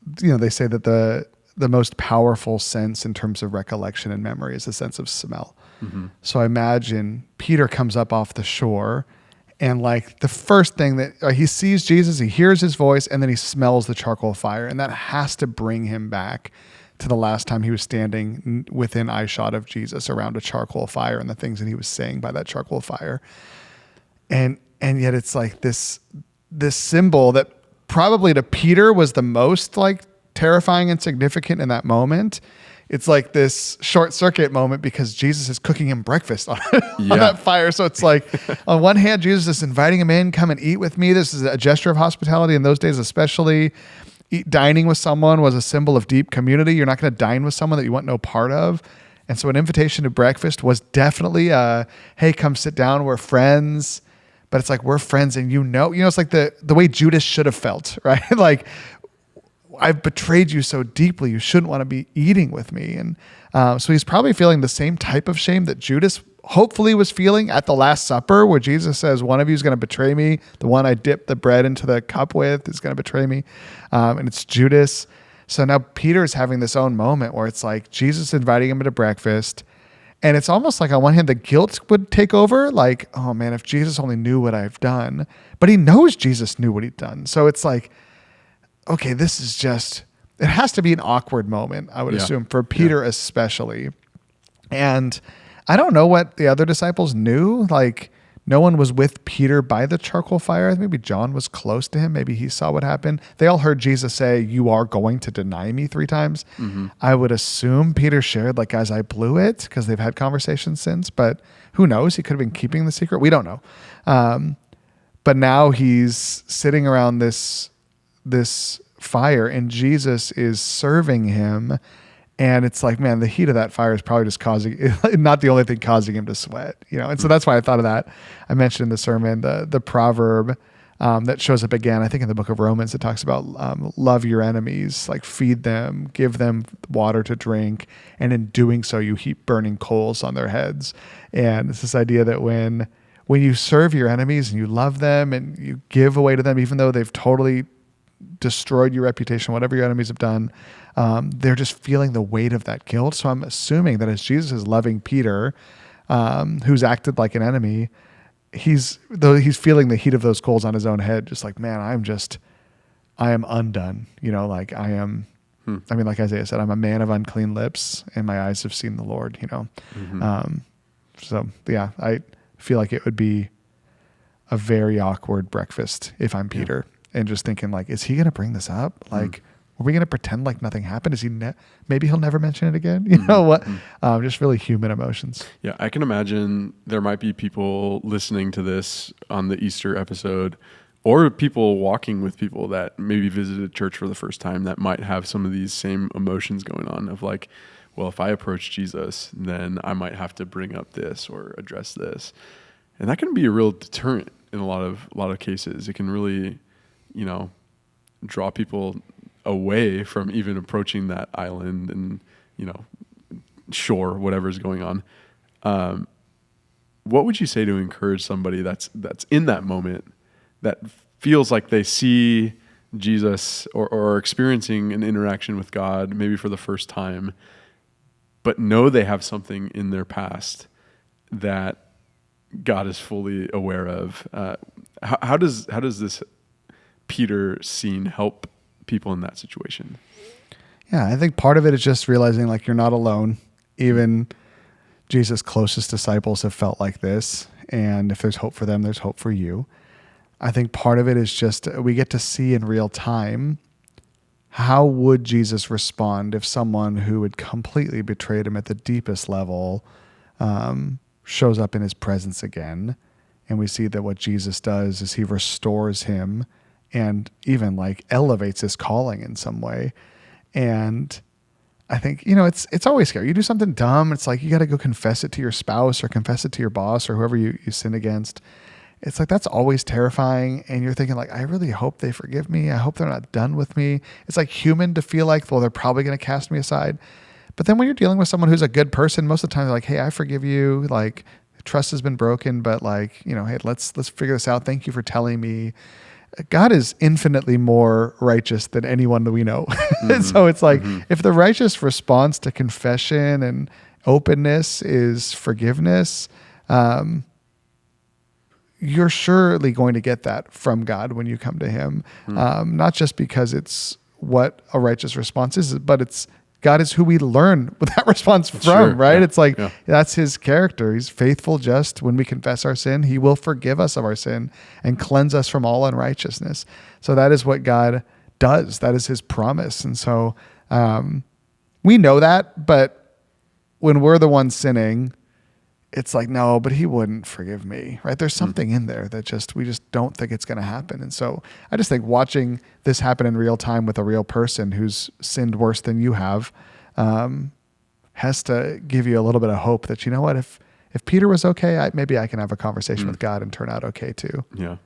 they say that the most powerful sense in terms of recollection and memory is the sense of smell. Mm-hmm. So I imagine Peter comes up off the shore, and like the first thing that he sees Jesus, he hears his voice, and then he smells the charcoal fire. And that has to bring him back to the last time he was standing within eyeshot of Jesus around a charcoal fire and the things that he was saying by that charcoal fire. And yet it's like this symbol that probably to Peter was the most like terrifying and significant in that moment, it's like this short circuit moment because Jesus is cooking him breakfast on that fire. So it's like, on one hand, Jesus is inviting him in, come and eat with me. This is a gesture of hospitality in those days, especially. Dining with someone was a symbol of deep community. You're not going to dine with someone that you want no part of. And so an invitation to breakfast was definitely hey, come sit down. We're friends. But it's like, we're friends, and it's like the way Judas should have felt, right? Like, I've betrayed you so deeply, you shouldn't want to be eating with me. And so he's probably feeling the same type of shame that Judas hopefully was feeling at the Last Supper, where Jesus says, one of you is going to betray me. The one I dipped the bread into the cup with is going to betray me. And it's Judas. So now Peter's having this own moment where it's like Jesus inviting him to breakfast. And it's almost like on one hand, the guilt would take over. Like, oh man, if Jesus only knew what I've done. But he knows Jesus knew what he'd done. So it's like, okay, this is just, it has to be an awkward moment, I would assume, for Peter especially. And I don't know what the other disciples knew. Like, no one was with Peter by the charcoal fire. Maybe John was close to him. Maybe he saw what happened. They all heard Jesus say, you are going to deny me 3 times. Mm-hmm. I would assume Peter shared, like, guys, I blew it, because they've had conversations since. But who knows? He could have been keeping the secret. We don't know. But now he's sitting around this fire, and Jesus is serving him. And it's like, man, the heat of that fire is probably just not the only thing causing him to sweat, And so that's why I thought of that. I mentioned in the sermon, the proverb that shows up again, I think in the book of Romans, it talks about love your enemies, like feed them, give them water to drink. And in doing so, you heap burning coals on their heads. And it's this idea that when you serve your enemies and you love them and you give away to them, even though they've totally destroyed your reputation, whatever your enemies have done, they're just feeling the weight of that guilt. So I'm assuming that as Jesus is loving Peter, who's acted like an enemy, he's feeling the heat of those coals on his own head, just like, man, I am undone. Like I am, I mean, like Isaiah said, I'm a man of unclean lips and my eyes have seen the Lord, Mm-hmm. So yeah, I feel like it would be a very awkward breakfast if I'm Peter. And just thinking, like, is he going to bring this up? Like, are we going to pretend like nothing happened? Is he? Maybe he'll never mention it again. You know what? Just really human emotions. Yeah, I can imagine there might be people listening to this on the Easter episode, or people walking with people that maybe visited church for the first time that might have some of these same emotions going on of like, well, if I approach Jesus, then I might have to bring up this or address this, and that can be a real deterrent in a lot of cases. It can really draw people away from even approaching that island and, shore, whatever's going on. What would you say to encourage somebody that's in that moment that feels like they see Jesus or are experiencing an interaction with God, maybe for the first time, but know they have something in their past that God is fully aware of? How does this Peter scene help people in that situation? Yeah, I think part of it is just realizing like you're not alone. Even Jesus' closest disciples have felt like this. And if there's hope for them, there's hope for you. I think part of it is just we get to see in real time, how would Jesus respond if someone who had completely betrayed him at the deepest level shows up in his presence again. And we see that what Jesus does is he restores him and even like elevates his calling in some way. And I think, it's always scary. You do something dumb, it's like you got to go confess it to your spouse or confess it to your boss or whoever you sin against. It's like, that's always terrifying. And you're thinking like, I really hope they forgive me. I hope they're not done with me. It's like human to feel like, well, they're probably going to cast me aside. But then when you're dealing with someone who's a good person, most of the time they're like, hey, I forgive you. Like, trust has been broken, but like, hey, let's figure this out. Thank you for telling me. God is infinitely more righteous than anyone that we know. Mm-hmm. So it's like, if the righteous response to confession and openness is forgiveness, you're surely going to get that from God when you come to him. Not just because it's what a righteous response is, but it's God is who we learn that response from, sure, right? Yeah, it's like, that's his character. He's faithful, just. When we confess our sin, he will forgive us of our sin and cleanse us from all unrighteousness. So that is what God does. That is his promise. And so we know that, but when we're the ones sinning, it's like, no, but he wouldn't forgive me, right? There's something in there that we just don't think it's going to happen. And so I just think watching this happen in real time with a real person who's sinned worse than you have has to give you a little bit of hope that, you know what, if Peter was okay, maybe I can have a conversation with God and turn out okay too. Yeah.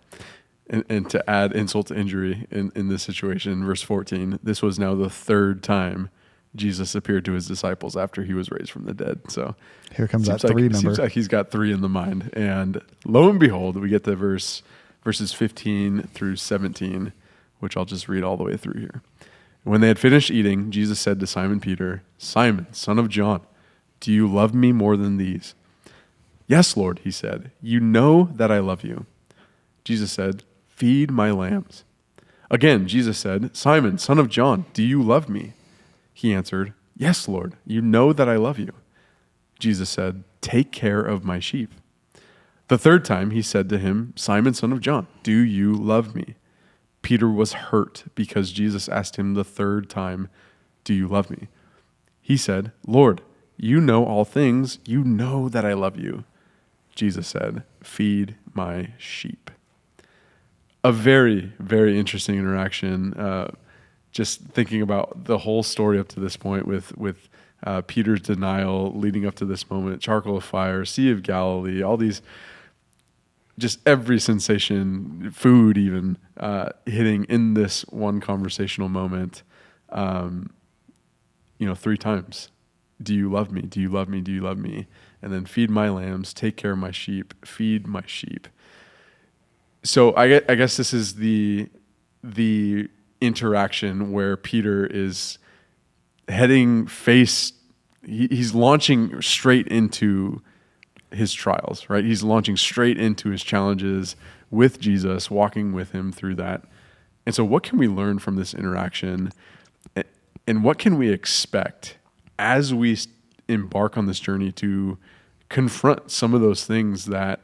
And to add insult to injury in this situation, verse 14, this was now the third time Jesus appeared to his disciples after he was raised from the dead. So here comes that three number. Seems like he's got three in the mind. And lo and behold, we get to verses 15 through 17, which I'll just read all the way through here. When they had finished eating, Jesus said to Simon Peter, "Simon, son of John, do you love me more than these?" "Yes, Lord," he said. "You know that I love you." Jesus said, "Feed my lambs." Again, Jesus said, "Simon, son of John, do you love me?" He answered, "Yes, Lord, you know that I love you." Jesus said, "Take care of my sheep." The third time he said to him, "Simon, son of John, do you love me?" Peter was hurt because Jesus asked him the third time, "Do you love me?" He said, "Lord, you know all things. You know that I love you." Jesus said, "Feed my sheep." A very, very interesting interaction. Just thinking about the whole story up to this point with Peter's denial leading up to this moment, charcoal of fire, Sea of Galilee, all these, just every sensation, food even, hitting in this one conversational moment, three times. "Do you love me? Do you love me? Do you love me?" And then "Feed my lambs, take care of my sheep, feed my sheep." So I guess this is the interaction where Peter is he's launching straight into his trials, right? He's launching straight into his challenges with Jesus, walking with him through that. And so what can we learn from this interaction? And what can we expect as we embark on this journey to confront some of those things that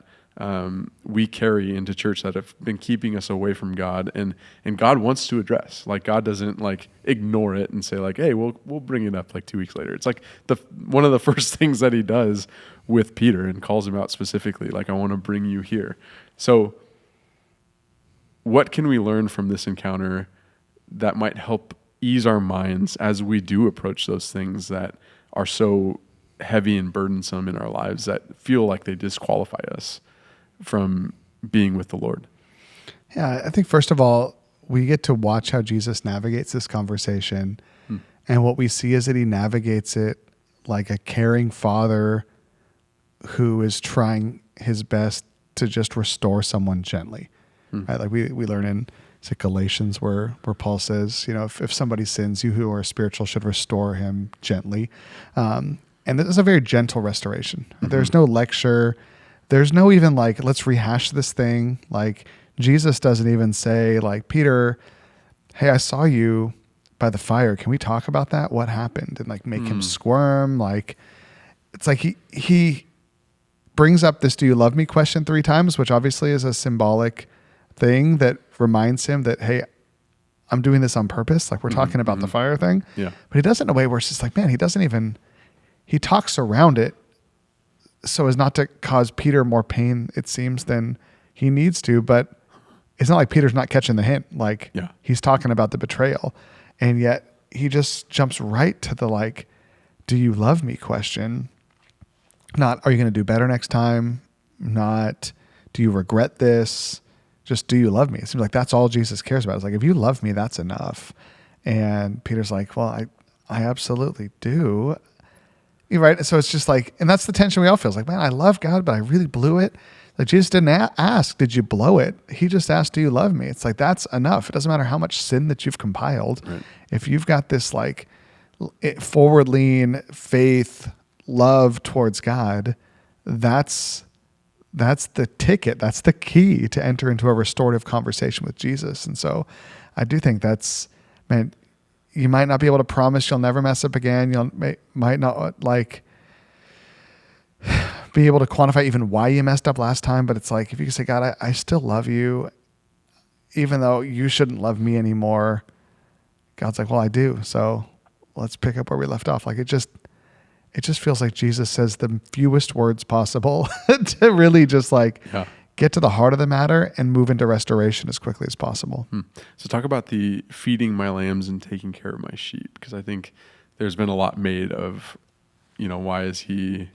we carry into church that have been keeping us away from God, and God wants to address? Like, God doesn't ignore it and say "Hey, we'll bring it up 2 weeks later." It's one of the first things that he does with Peter and calls him out specifically, "I want to bring you here." So what can we learn from this encounter that might help ease our minds as we do approach those things that are so heavy and burdensome in our lives, that feel like they disqualify us from being with the Lord? Yeah, I think first of all, we get to watch how Jesus navigates this conversation. And what we see is that he navigates it like a caring father who is trying his best to just restore someone gently. Right? Like we learn in Galatians where Paul says, if somebody sins, you who are spiritual should restore him gently. And this is a very gentle restoration. There's no lecture. There's no even let's rehash this thing. Jesus doesn't even say "Peter, hey, I saw you by the fire. Can we talk about that? What happened?" And make him squirm. It's he brings up this "Do you love me?" question 3 times, which obviously is a symbolic thing that reminds him that, hey, I'm doing this on purpose. We're talking about the fire thing. Yeah. But he does it in a way where it's just man, he talks around it so as not to cause Peter more pain, it seems, than he needs to. But it's not like Peter's not catching the hint. He's talking about the betrayal. And yet he just jumps right to the "Do you love me?" question. Not, "Are you going to do better next time?" Not, "Do you regret this?" Just, "Do you love me?" It seems like that's all Jesus cares about. It's if you love me, that's enough. And Peter's well, I absolutely do. You're right. So it's just and that's the tension we all feel. It's man, I love God, but I really blew it. Jesus didn't ask, "Did you blow it?" He just asked, "Do you love me?" It's that's enough. It doesn't matter how much sin that you've compiled. Right. If you've got this forward lean faith, love towards God, that's the ticket. That's the key to enter into a restorative conversation with Jesus. And so I do think you might not be able to promise you'll never mess up again. Might not be able to quantify even why you messed up last time. But it's if you can say, "God, I still love you, even though you shouldn't love me anymore. God's like, well, I do. So let's pick up where we left off. Like it just feels like Jesus says the fewest words possible to really just like get to the heart of the matter and move into restoration as quickly as possible. So talk about the feeding my lambs and taking care of my sheep, because I think there's been a lot made of, why is he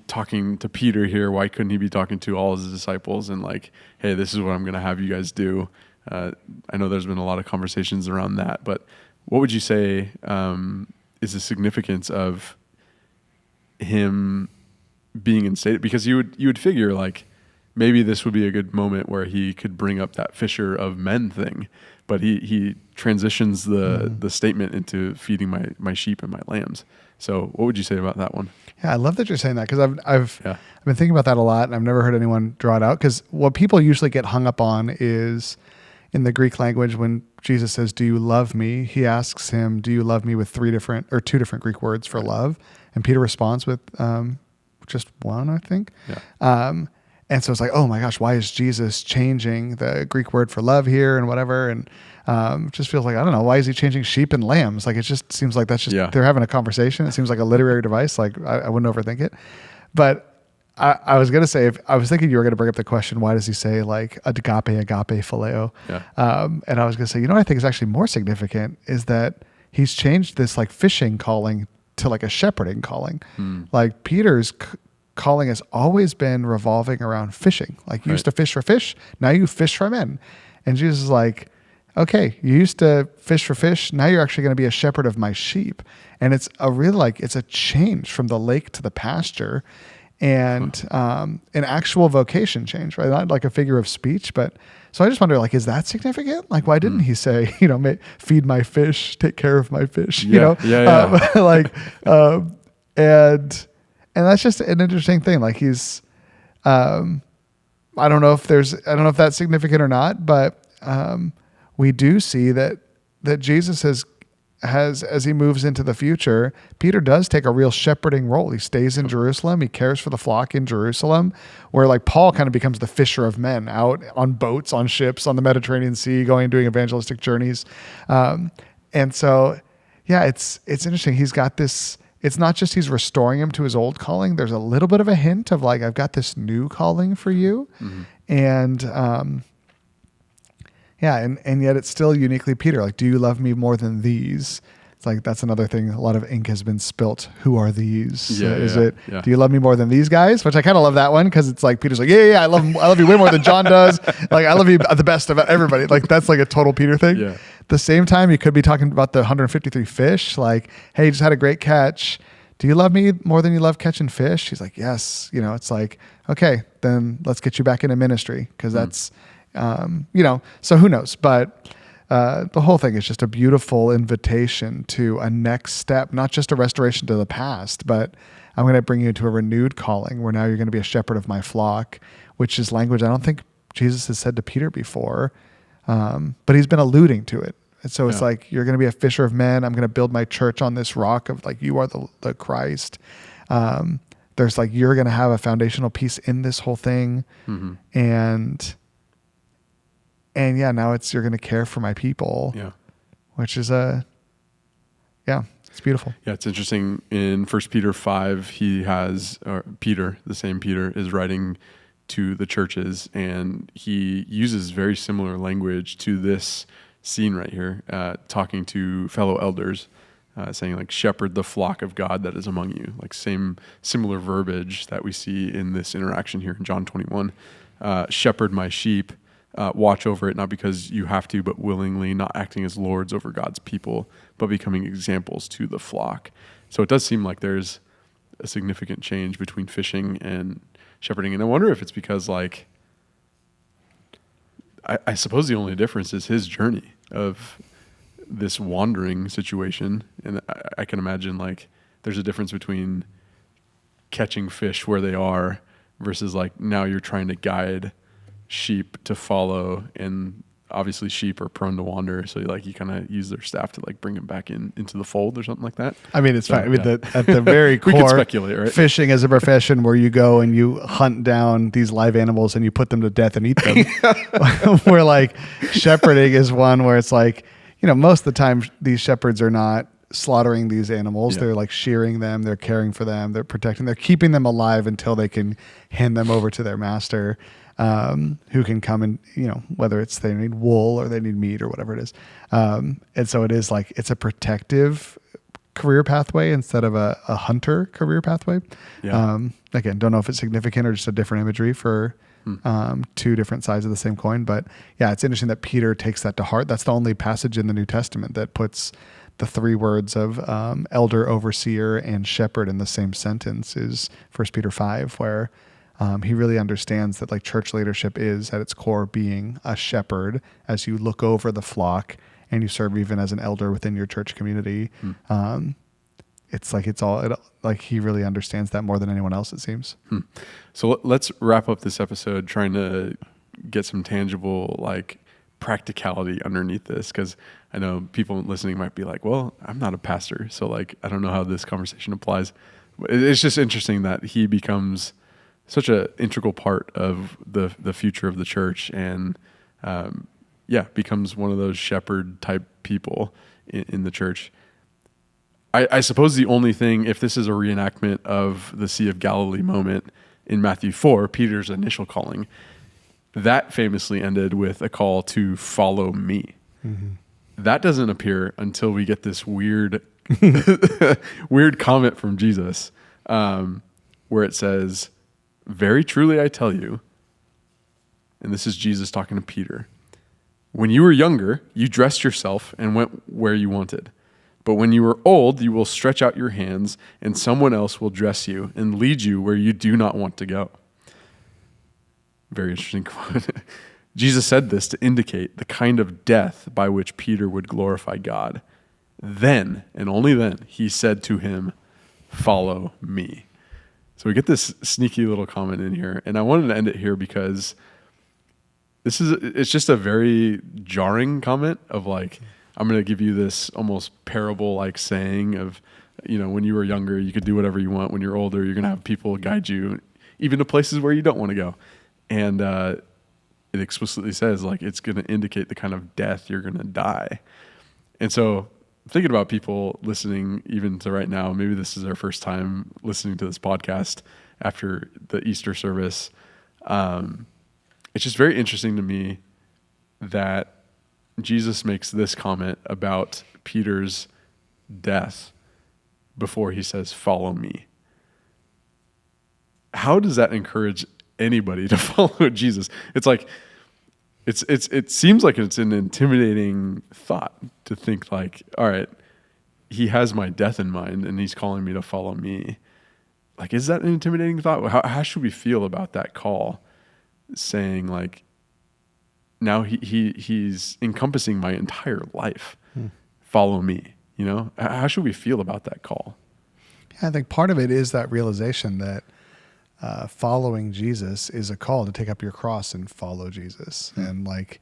talking to Peter here? Why couldn't he be talking to all his disciples and like, hey, this is what I'm going to have you guys do? I know there's been a lot of conversations around that, but what would you say is the significance of him being instated? Because you would figure like maybe this would be a good moment where he could bring up that fisher of men thing, but he transitions the statement into feeding my sheep and my lambs. So what would you say about that one? Yeah, I love that you're saying that, because I've been thinking about that a lot, and I've never heard anyone draw it out. Because what people usually get hung up on is in the Greek language, when Jesus says, "Do you love me?" He asks him, "Do you love me?" with two different Greek words for love, and Peter responds with just one, I think. Yeah. And so it's like, oh my gosh, why is Jesus changing the Greek word for love here and whatever? And it just feels like, I don't know, why is he changing sheep and lambs? Like, it just seems like that's just, they're having a conversation. It seems like a literary device. Like I wouldn't overthink it. But I was going to say, I was thinking you were going to bring up the question, why does he say like agape, phileo? Yeah. And I was going to say, what I think is actually more significant is that he's changed this like fishing calling to like a shepherding calling. Like Peter's calling has always been revolving around fishing. Like you used to fish for fish, now you fish for men. And Jesus is like, okay, you used to fish for fish, now you're actually going to be a shepherd of my sheep. And it's a real it's a change from the lake to the pasture, and an actual vocation change, right? Not like a figure of speech, but so I just wonder, like, is that significant? Like, why didn't he say, feed my fish, take care of my fish, and that's just an interesting thing. Like he's, I don't know if that's significant or not, but we do see that Jesus has, as he moves into the future, Peter does take a real shepherding role. He stays in Jerusalem. He cares for the flock in Jerusalem, where like Paul kind of becomes the fisher of men out on boats, on ships, on the Mediterranean Sea, going and doing evangelistic journeys. And so, yeah, it's interesting. He's got this. It's not just he's restoring him to his old calling. There's a little bit of a hint of like, I've got this new calling for you. And and yet it's still uniquely Peter. Like, do you love me more than these? It's like, that's another thing. A lot of ink has been spilt. Who are these? Do you love me more than these guys? Which I kind of love that one, because it's like Peter's like, I love you way more than John does. Like, I love you the best of everybody. Like, that's like a total Peter thing. Yeah. The same time, you could be talking about the 153 fish. Like, hey, you just had a great catch. Do you love me more than you love catching fish? He's like, yes. It's like, okay, then let's get you back into ministry, because that's, so who knows? But the whole thing is just a beautiful invitation to a next step, not just a restoration to the past, but I'm going to bring you into a renewed calling where now you're going to be a shepherd of my flock, which is language I don't think Jesus has said to Peter before, but he's been alluding to it. And so it's like, you're going to be a fisher of men. I'm going to build my church on this rock of like, you are the Christ. There's like, you're going to have a foundational piece in this whole thing. And now you're going to care for my people, which is it's beautiful. Yeah. It's interesting. In 1 Peter 5, Peter, the same Peter, is writing to the churches, and he uses very similar language to this scene right here, talking to fellow elders, saying like, shepherd the flock of God that is among you. Like similar verbiage that we see in this interaction here in John 21. Shepherd my sheep, watch over it, not because you have to, but willingly, not acting as lords over God's people, but becoming examples to the flock. So it does seem like there's a significant change between fishing and shepherding. And I wonder if it's because like, I suppose the only difference is his journey of this wandering situation. And I can imagine like there's a difference between catching fish where they are versus like now you're trying to guide sheep to follow, and obviously sheep are prone to wander. So like you kind of use their staff to like bring them back into the fold or something like that. I mean, it's fine. I mean, at the very core, we could speculate, right? Fishing is a profession where you go and you hunt down these live animals and you put them to death and eat them. Where like shepherding is one where it's like, most of the time these shepherds are not slaughtering these animals. Yeah. They're like shearing them. They're caring for them. They're protecting. They're keeping them alive until they can hand them over to their master, who can come and, whether it's they need wool or they need meat or whatever it is. And so it is like, it's a protective career pathway instead of a hunter career pathway. Yeah. Again, don't know if it's significant or just a different imagery for two different sides of the same coin. But yeah, it's interesting that Peter takes that to heart. That's the only passage in the New Testament that puts the three words of elder, overseer, and shepherd in the same sentence is 1 Peter 5, where he really understands that like church leadership is at its core being a shepherd as you look over the flock and you serve even as an elder within your church community. It's like like he really understands that more than anyone else, it seems. So let's wrap up this episode trying to get some tangible like practicality underneath this, because I know people listening might be like, well, I'm not a pastor, so like I don't know how this conversation applies. It's just interesting that he becomes such an integral part of the future of the church, and becomes one of those shepherd type people in the church. I suppose the only thing, if this is a reenactment of the Sea of Galilee moment in Matthew 4, Peter's initial calling, that famously ended with a call to follow me. Mm-hmm. That doesn't appear until we get this weird comment from Jesus, where it says, "Very truly I tell you," and this is Jesus talking to Peter, "when you were younger, you dressed yourself and went where you wanted. But when you are old, you will stretch out your hands, and someone else will dress you and lead you where you do not want to go." Very interesting quote. Jesus said this to indicate the kind of death by which Peter would glorify God. Then, and only then, he said to him, "Follow me." So we get this sneaky little comment in here, and I wanted to end it here because it's just a very jarring comment of like, I'm going to give you this almost parable-like saying of, when you were younger, you could do whatever you want. When you're older, you're going to have people guide you, even to places where you don't want to go. And it explicitly says, like, it's going to indicate the kind of death you're going to die. And so thinking about people listening even to right now, maybe this is their first time listening to this podcast after the Easter service. It's just very interesting to me that Jesus makes this comment about Peter's death before he says, "Follow me." How does that encourage anybody to follow Jesus? It's like, it seems like it's an intimidating thought to think like, all right, he has my death in mind and he's calling me to follow me. Like, is that an intimidating thought? How should we feel about that call, saying like, now he's encompassing my entire life. Follow me. How should we feel about that call? Yeah, I think part of it is that realization that following Jesus is a call to take up your cross and follow Jesus. And like,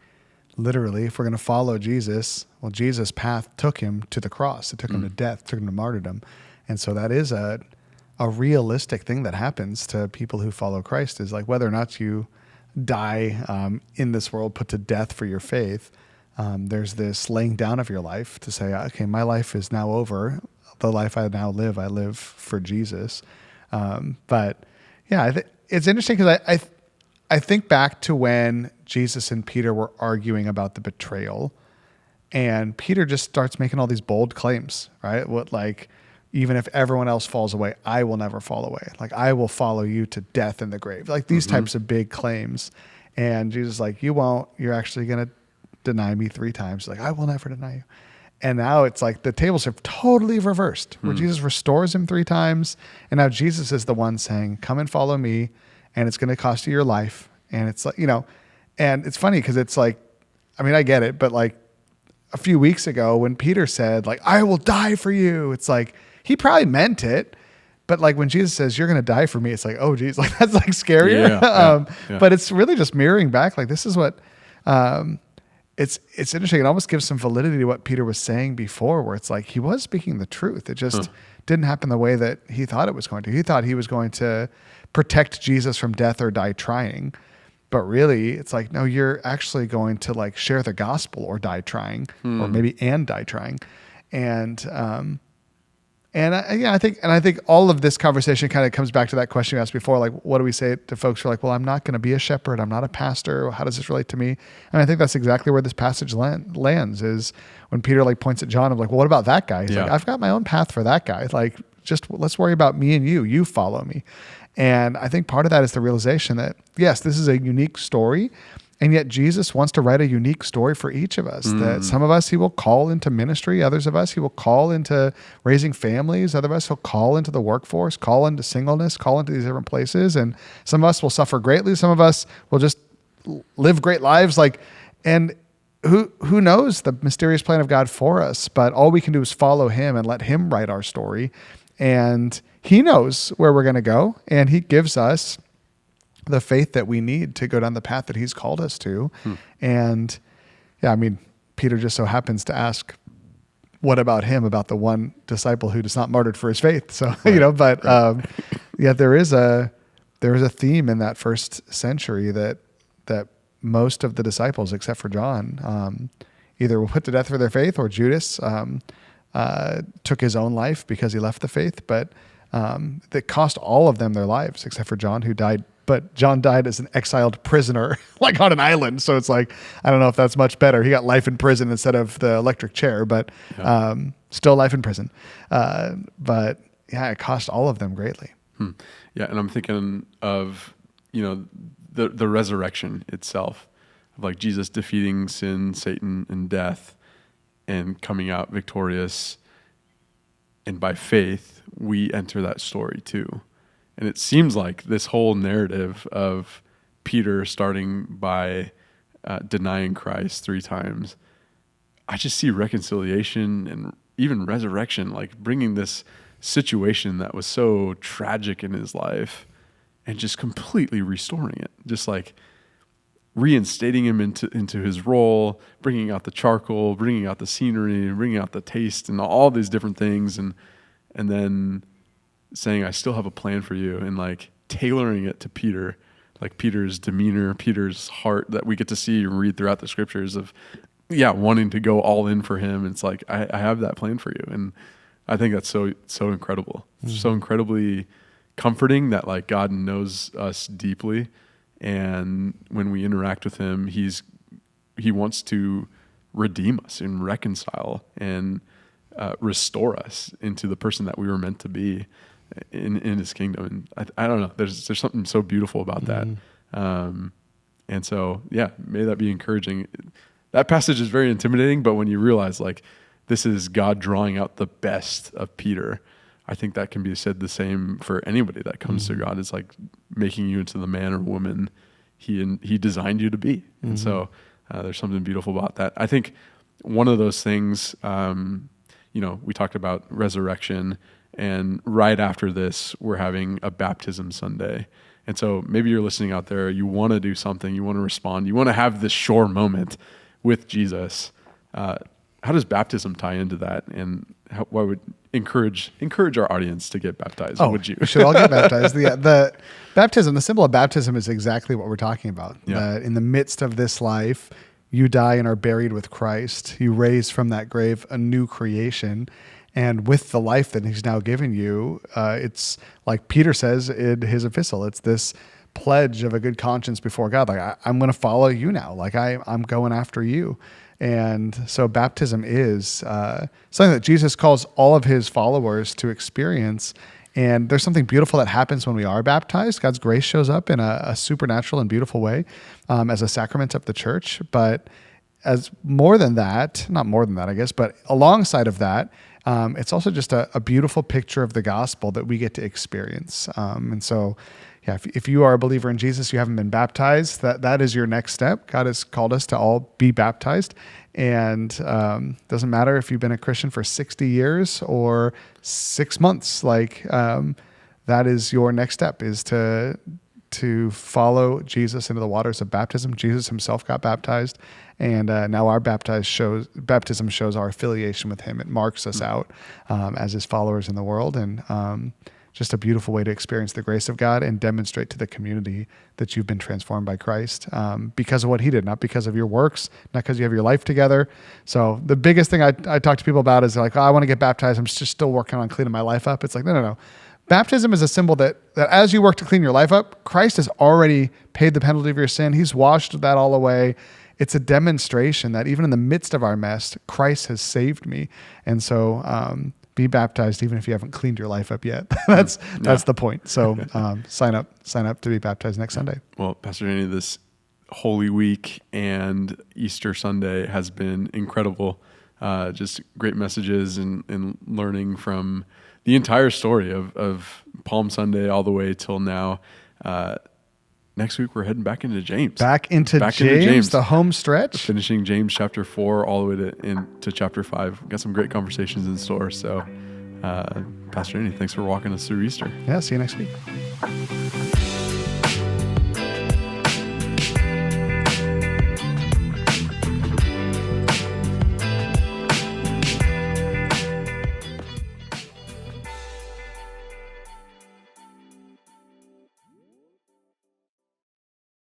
literally, if we're going to follow Jesus, well, Jesus' path took him to the cross. It took him to death, took him to martyrdom. And so that is a realistic thing that happens to people who follow Christ, is like, whether or not you die in this world, put to death for your faith, there's this laying down of your life to say, okay, my life is now over. The life I now live, I live for Jesus. But yeah, it's interesting because I think back to when Jesus and Peter were arguing about the betrayal, and Peter just starts making all these bold claims, right? What, like, even if everyone else falls away, I will never fall away. Like, I will follow you to death in the grave. Like, these types of big claims. And Jesus is like, you won't. You're actually going to deny me 3 times. Like, I will never deny you. And now it's like the tables have totally reversed, where Jesus restores him 3 times. And now Jesus is the one saying, come and follow me, and it's going to cost you your life. And it's like, and it's funny because it's like, I mean, I get it, but like a few weeks ago when Peter said, like, I will die for you, it's like, he probably meant it, but like when Jesus says, you're going to die for me, it's like, oh geez, like that's like scarier. Yeah. But it's really just mirroring back. Like, this is what, it's interesting. It almost gives some validity to what Peter was saying before, where it's like, he was speaking the truth. It just didn't happen the way that he thought it was going to. He thought he was going to protect Jesus from death or die trying. But really, it's like, no, you're actually going to like share the gospel or die trying, or maybe die trying. And I think all of this conversation kind of comes back to that question you asked before, like, what do we say to folks who are like, well, I'm not going to be a shepherd, I'm not a pastor, how does this relate to me? And I think that's exactly where this passage lands, is when Peter like points at John, I'm like, well, what about that guy? He's like, I've got my own path for that guy. Like, just let's worry about me and you follow me. And I think part of that is the realization that, yes, this is a unique story, and yet Jesus wants to write a unique story for each of us. That some of us he will call into ministry, others of us he will call into raising families, other of us he'll call into the workforce, call into singleness, call into these different places. And some of us will suffer greatly, some of us will just live great lives. Like, and who knows the mysterious plan of God for us, but all we can do is follow him and let him write our story. And he knows where we're going to go, and he gives us the faith that we need to go down the path that he's called us to. And yeah, I mean, Peter just so happens to ask, what about him, about the one disciple who is not martyred for his faith? So, right. Yeah, there is a theme in that first century that most of the disciples, except for John, either were put to death for their faith, or Judas took his own life because he left the faith. But that cost all of them their lives, except for John, who died. But John died as an exiled prisoner, like on an island. So it's like, I don't know if that's much better. He got life in prison instead of the electric chair, but still life in prison. But yeah, it cost all of them greatly. Yeah, and I'm thinking of, the resurrection itself, of like Jesus defeating sin, Satan, and death, and coming out victorious. And by faith, we enter that story too. And it seems like this whole narrative of Peter starting by denying Christ 3 times, I just see reconciliation and even resurrection, like bringing this situation that was so tragic in his life and just completely restoring it, just like reinstating him into his role, bringing out the charcoal, bringing out the scenery, bringing out the taste and all these different things. And then saying, I still have a plan for you, and like tailoring it to Peter, like Peter's demeanor, Peter's heart that we get to see and read throughout the scriptures of, wanting to go all in for him. It's like, I have that plan for you. And I think that's so incredible. So incredibly comforting that like God knows us deeply. And when we interact with him, he wants to redeem us and reconcile and restore us into the person that we were meant to be in his kingdom. And I don't know, there's something so beautiful about that. And so, may that be encouraging. That passage is very intimidating, but when you realize like this is God drawing out the best of Peter, I think that can be said the same for anybody that comes to God. It's like making you into the man or woman he designed you to be. And so there's something beautiful about that. I think one of those things, we talked about resurrection, and right after this, we're having a baptism Sunday. And so maybe you're listening out there, you want to do something, you want to respond, you want to have this shore moment with Jesus. How does baptism tie into that? And why would encourage our audience to get baptized? Would you? We should all get baptized. The baptism, the symbol of baptism is exactly what we're talking about. Yeah. That in the midst of this life, you die and are buried with Christ. You raise from that grave a new creation. And with the life that he's now given you, it's like Peter says in his epistle, it's this pledge of a good conscience before God. Like, I'm going to follow you now. Like I'm going after you. And so baptism is something that Jesus calls all of his followers to experience. And there's something beautiful that happens when we are baptized. God's grace shows up in a supernatural and beautiful way as a sacrament of the church. But as more than that, not more than that, I guess, but alongside of that, it's also just a beautiful picture of the gospel that we get to experience. And so, if you are a believer in Jesus, you haven't been baptized, that is your next step. God has called us to all be baptized. And doesn't matter if you've been a Christian for 60 years or 6 months, that is your next step, is to follow Jesus into the waters of baptism. Jesus himself got baptized, and now our baptism shows our affiliation with him. It marks us out as his followers in the world. And just a beautiful way to experience the grace of God and demonstrate to the community that you've been transformed by Christ because of what he did, not because of your works, not because you have your life together. So the biggest thing I talk to people about is like, oh, I want to get baptized. I'm just still working on cleaning my life up. It's like, no. Baptism is a symbol that as you work to clean your life up, Christ has already paid the penalty of your sin. He's washed that all away. It's a demonstration that even in the midst of our mess, Christ has saved me. And so be baptized even if you haven't cleaned your life up yet. That's the point. So sign up to be baptized next Sunday. Well, Pastor Danny, this Holy Week and Easter Sunday has been incredible. Just great messages and learning from the entire story of Palm Sunday all the way till now. Next week, we're heading back into James. Back into James, the home stretch. We're finishing James chapter 4 all the way into chapter 5. We've got some great conversations in store. So, Pastor Danny, thanks for walking us through Easter. Yeah, see you next week.